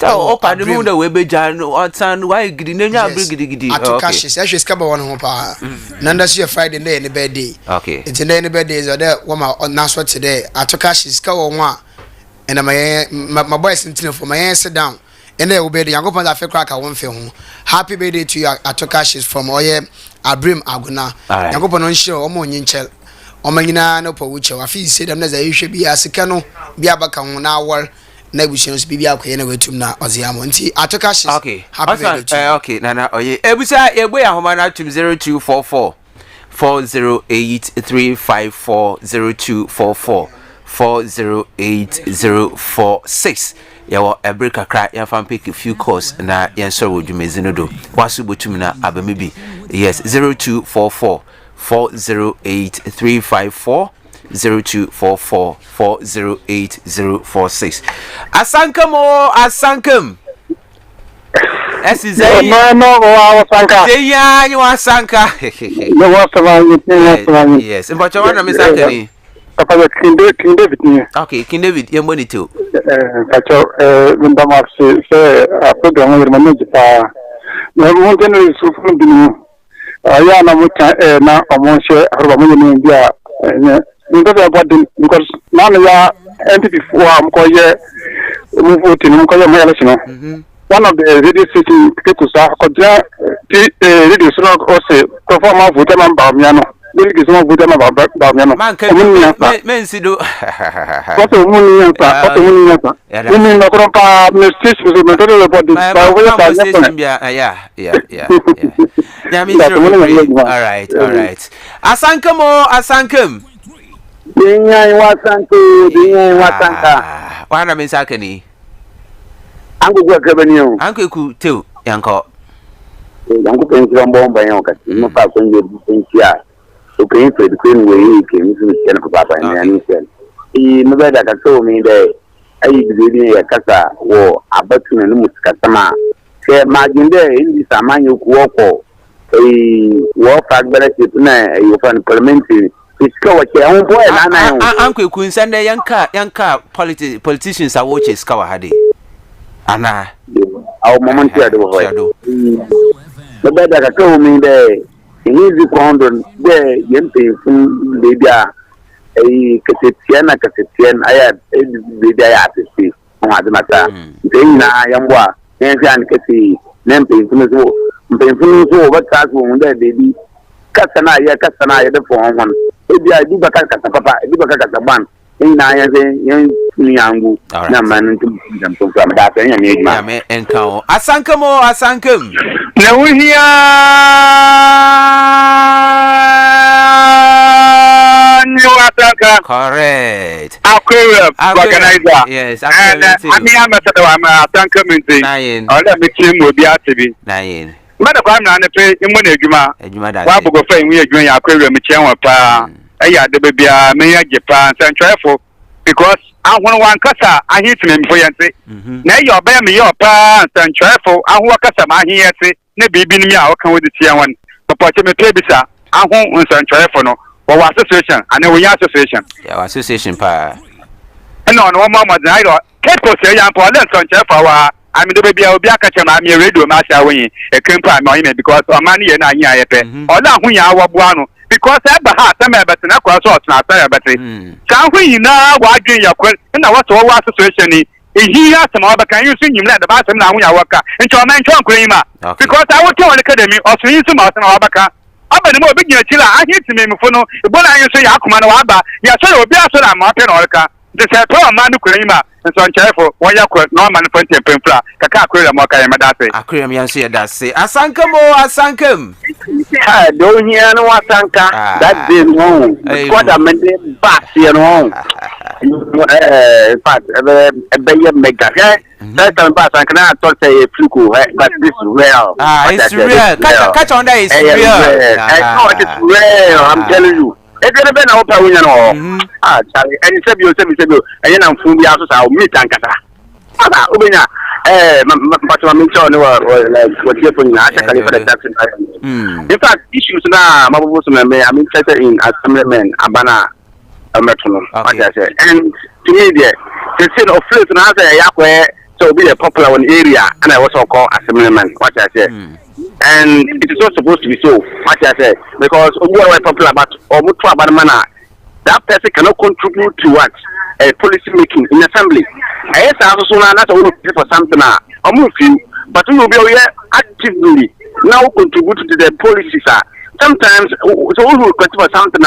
opa de mu da we beja no otan why gidi na nya gidi atokashi say she skaba won ho pa nanda see Friday day ne birthday okay it's day ne birthday is there woman na so today atokashi ska won a and my boys in for my sit down and they will be the Yankopon that crack I won't feel happy birthday to you atokashi from Oye Abrim Aguna Yankopon on show omo nyinchel omanyina no po wuche wa fi say dem na za yehwe bi asika no bi abaka ho na awor na bushens bi akoye na wetum na oziamo nti atokashi okay happy birthday okay nana oye ebusa yegbo ya homa na tum 0244 408354024 4080046 yawo ebrika kra ya fan pick a few calls na yenso wodwumezi no do wasu botum na abamibi yes 0244 4083540 0244 4080046 asankam Esizai no asanka Zeya you asanka no was yes mbacho wana misaka ni papa King David ni okay King David yemboni tu pacho ndama se program ngir manage pa no mo tenu sufu binu ya na muta na omonshe arba mo ni bia ndo ba body because na ya entity for am ko ye mo vote ni ko ye mo election one of the radio station people say kodja radio station also perform vote member miano Bilgi sama vote member ba miano men sido What muni yanta muni na ko pa message so me to the body ba wo ya yeah all right asankam Dinya wasanka wana misaka ni angu kwa kabaniyo angu ku teu yanko yangu penzi mbomba yanka no fa konje pensia so penzi de kwen we ke mi su ken ko papa ni ani ken no beda ka so mi de ayi de ya kasa wo abatu ne mu kasa ke maginde indi samanyo kuoko wo fa gbere ti na yo fa parliament iska wace an boye na yau an ku sande yanka politicians a watch iska wa hade ana au moment ya do hoye baba da ka mi de hizi kondo de yempe fun de dia kasetiana aya de dia ya tsi ma da mata de na yambwa ne an kasi nempe fun so ba ta so mun de bi kasana ya da fon ebi adi baka kata papa ebi baka kata ban ina ya ze yan yangu na man tum jam to am da tan ya ne ma me enka asankam na wuhiya ni wataka correct akwere organizer yes ami ambassador am asankam nti ola me team obi atebi mada kwa na ne pe imu na adwuma da wa bugo fa imu adwuma ya akwere me kyen pa aya de bebia me ya Japan santrefo because ahun wan kasa ahitime mfo yente na ya oba me ya pa santrefo ahun kasa ma ahie yete na bibi ni mi a okan wodi tia wan papa che me pe bisa ahun santrefo no wa association and we association ya association pa no mama na iro kepo se ya pa le santrefo wa ami de bebia obi akacha ma mi radio ma sha wen e kempa ma yin because o ma ni ye na anya ye pe ola ahun ya wa bua no because eba ha sama ebete na kwa so na asa ebete san hu yina wa adwen yakwen na what so wa situation ni ehi asema wa baka yin so nyim na da ba asem na hu ya waka nti o ma ncho nkwen yi ma because I would tell academy o so yin so ma asema wa baka abani mo obi gina chira ahi timi mfo no ebola yin so ya akoma na wa ba ya so obi aso na ma pe na orika de se to ma nu kwen yi ma nso nchefo wo ya kwa no ma no pente pemfla kaka akwere mo ka ya medase akwere mi yanso ya dase asankam don't hear no wasanka that day no what a man back you know fact be mega that time back and I thought say fluku but this real it's real catch on that is real I know it is real I'm telling you if you been out when you know Charlie and say you and na mfu bi aso sa o meet ankata ada obenya but I'm sure no what you put in actually for the tax in fact issues na mabubu so me I'm interested in assemblyman abana ametono what I say and to me there the sin of place na say yakwe so be a popular one area, and I also call assemblyman. What I say, and it is not supposed to be so. What I say, because we are popular, but or about manner, that person cannot contribute to what policy making in assembly. I also not for something. I'm with you, but we will be actively now contribute to the policies. Sometimes, so we will contribute for something.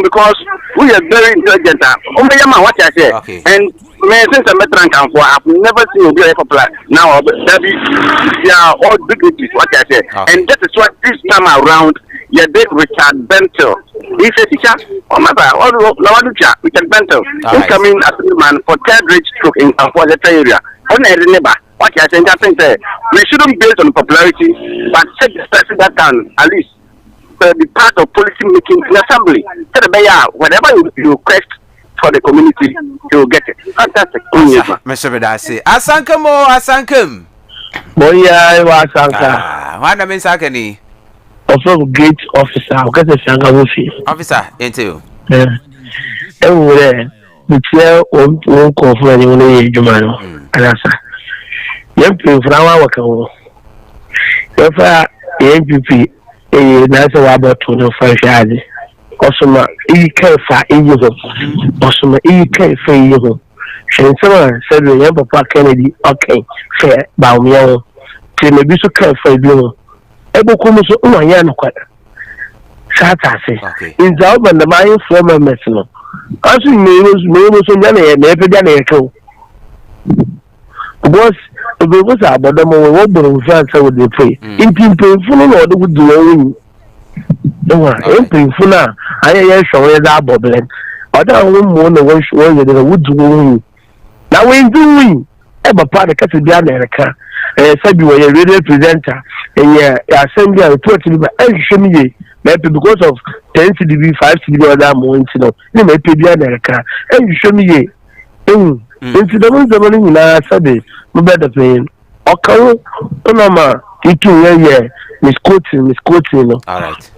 Because we are very intelligent. What I say, and since I'm veteran, I've never seen you be popular. Now, they are all dignitaries. What I say, and that is what this time around, you did Richard Bentel. He said, Richard Bentel, incoming assemblyman for third rate stroke in the area. What I think we shouldn't base on popularity, but set the person that can at least be part of policy making in assembly. Whatever you request for the community, you will get it. Fantastic. Mr. Bedasi. Asankamo, Asankum. Boya, Asanka. What I mean, Sakani? Also, great officer. Officer, into you. Everywhere, the chair won't call for anyone in Jumano. And answer. Young people from our work. If I MPP, that's about 25 years. Also, he can't find you. Also, he can't find you. And someone said, remember, Kennedy, okay, fair, bow me out. Maybe so can't find you. Ebo come so yan kwada satase in the urban the my former mesno asu me so nya na e peda na yeko boss obo boss abodo mo wo buru fan say we dey pray in pimpenfu no odo gudu won no in pimpenfu na aye show za aboblen odo won mo no won show ye dey gudu won na we do e ba pa de kase bia na reka sabi we radio presenter assembly report me shemi because of 10 CDB 5 CDB other mo ntino ni me pe bia na reka shemi ye nti da mun zaman na sabe mo be da pen okawo no ma itu ye misquoting no all right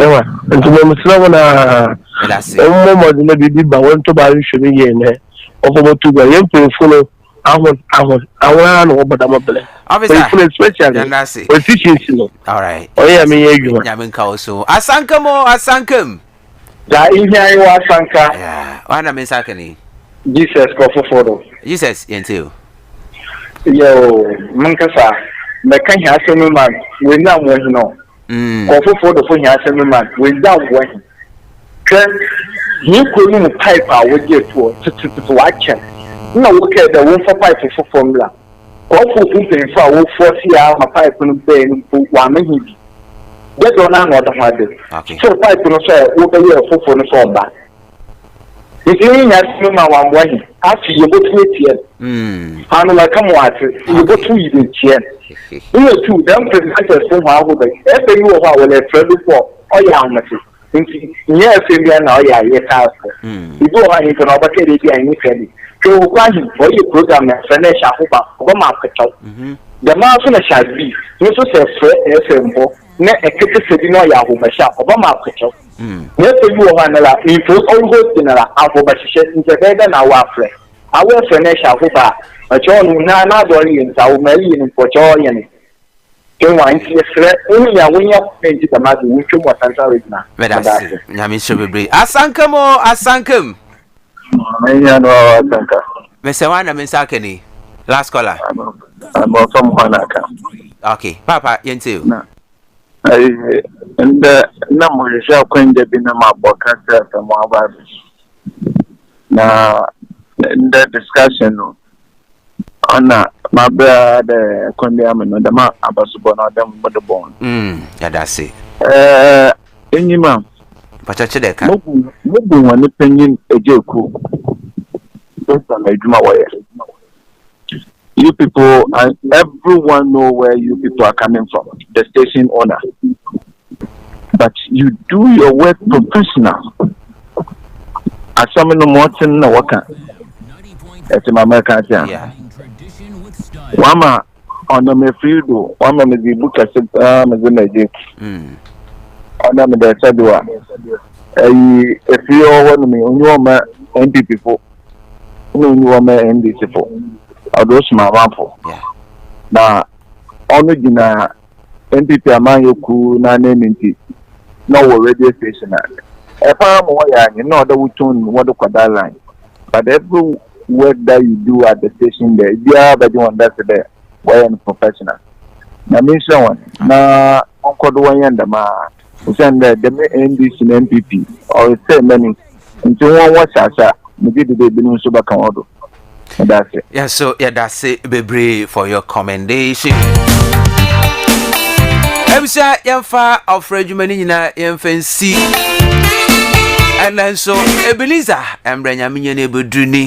nti mo sira na mo na bibi ba won to ba shemi ye ne ofobo tu ba yen pe funo I want no obada mabele. Officer, especially efficiency no. All right. Oh yeah, me you. Nyaminka also. Asankum. Da ihia yi wa Asanka. Yeah. Wana mensakani. Jesus ko fofodo. Jesus yentio. Yo, mankasa. Me kan hia asemi man, we na mo hi no. Ko fofodo fo hia asemi man, we da wo hi. Kan ni ko ni pipe a wo ge to wa chen. No look at the one for pipe for formula. All for people for 40 hours, pipe and paying for 1 minute. Get on another hard. So pipe no say over here for the form back. If you have seen my one way, after you go to it here. I'm like, come on, you go to it here. You know, two, them presenters from how would they? Every you are well, a friend before, or young message. Yes, now, yeah, yes, you go on, you can overtake it and you can. So, for your program, finish a hoop of market. The mountain shall be, you so say, simple, net a kitchen no yahoo, my shop of a market. Yes, you are another, you put all good dinner out of a shit in the bed and our friend. I will finish a hoop, a John, not only our million for joy. So, I see a threat only when you're painted the matter, which was answered now. Asankum. Mr. Wana Mensakani. Last caller. I'm from Hanaka. Okay, Papa, Yentu. And the number is shall coin the Binama broadcaster from our now, in the discussion on my brother Condiaman, the map about them with the bone. Yeah, that's it. Any man. But I said, moving one opinion a joke. You people and everyone know where you people are coming from, the station owner. But you do your work professional. As someone Morton no worker. That's my American. Yeah. Wama on the Mefrido, Wama may be book as a magic. On the Sadua. If you all want me, on your man, NP people. No, you are my NDC for. those mamanfo. Yeah. Na ono gina NPP amanyoku na nenti no radio station na. E fa mo ya ni no da wutun what the line. But every work that you do at the station there, you are the one that's there. Why are professional? Na mission one. Na onko do one yanda ma. Usan the NDC and NPP or say many. Until one watch asa, me did the binu so back on. That's it. Yeah, so yeah, that's it, Bebre, for your commendation. Emsa yamfa Alfred Jumanina yamfancy. And then so Ebenezer Embrenya Minyane Buduni.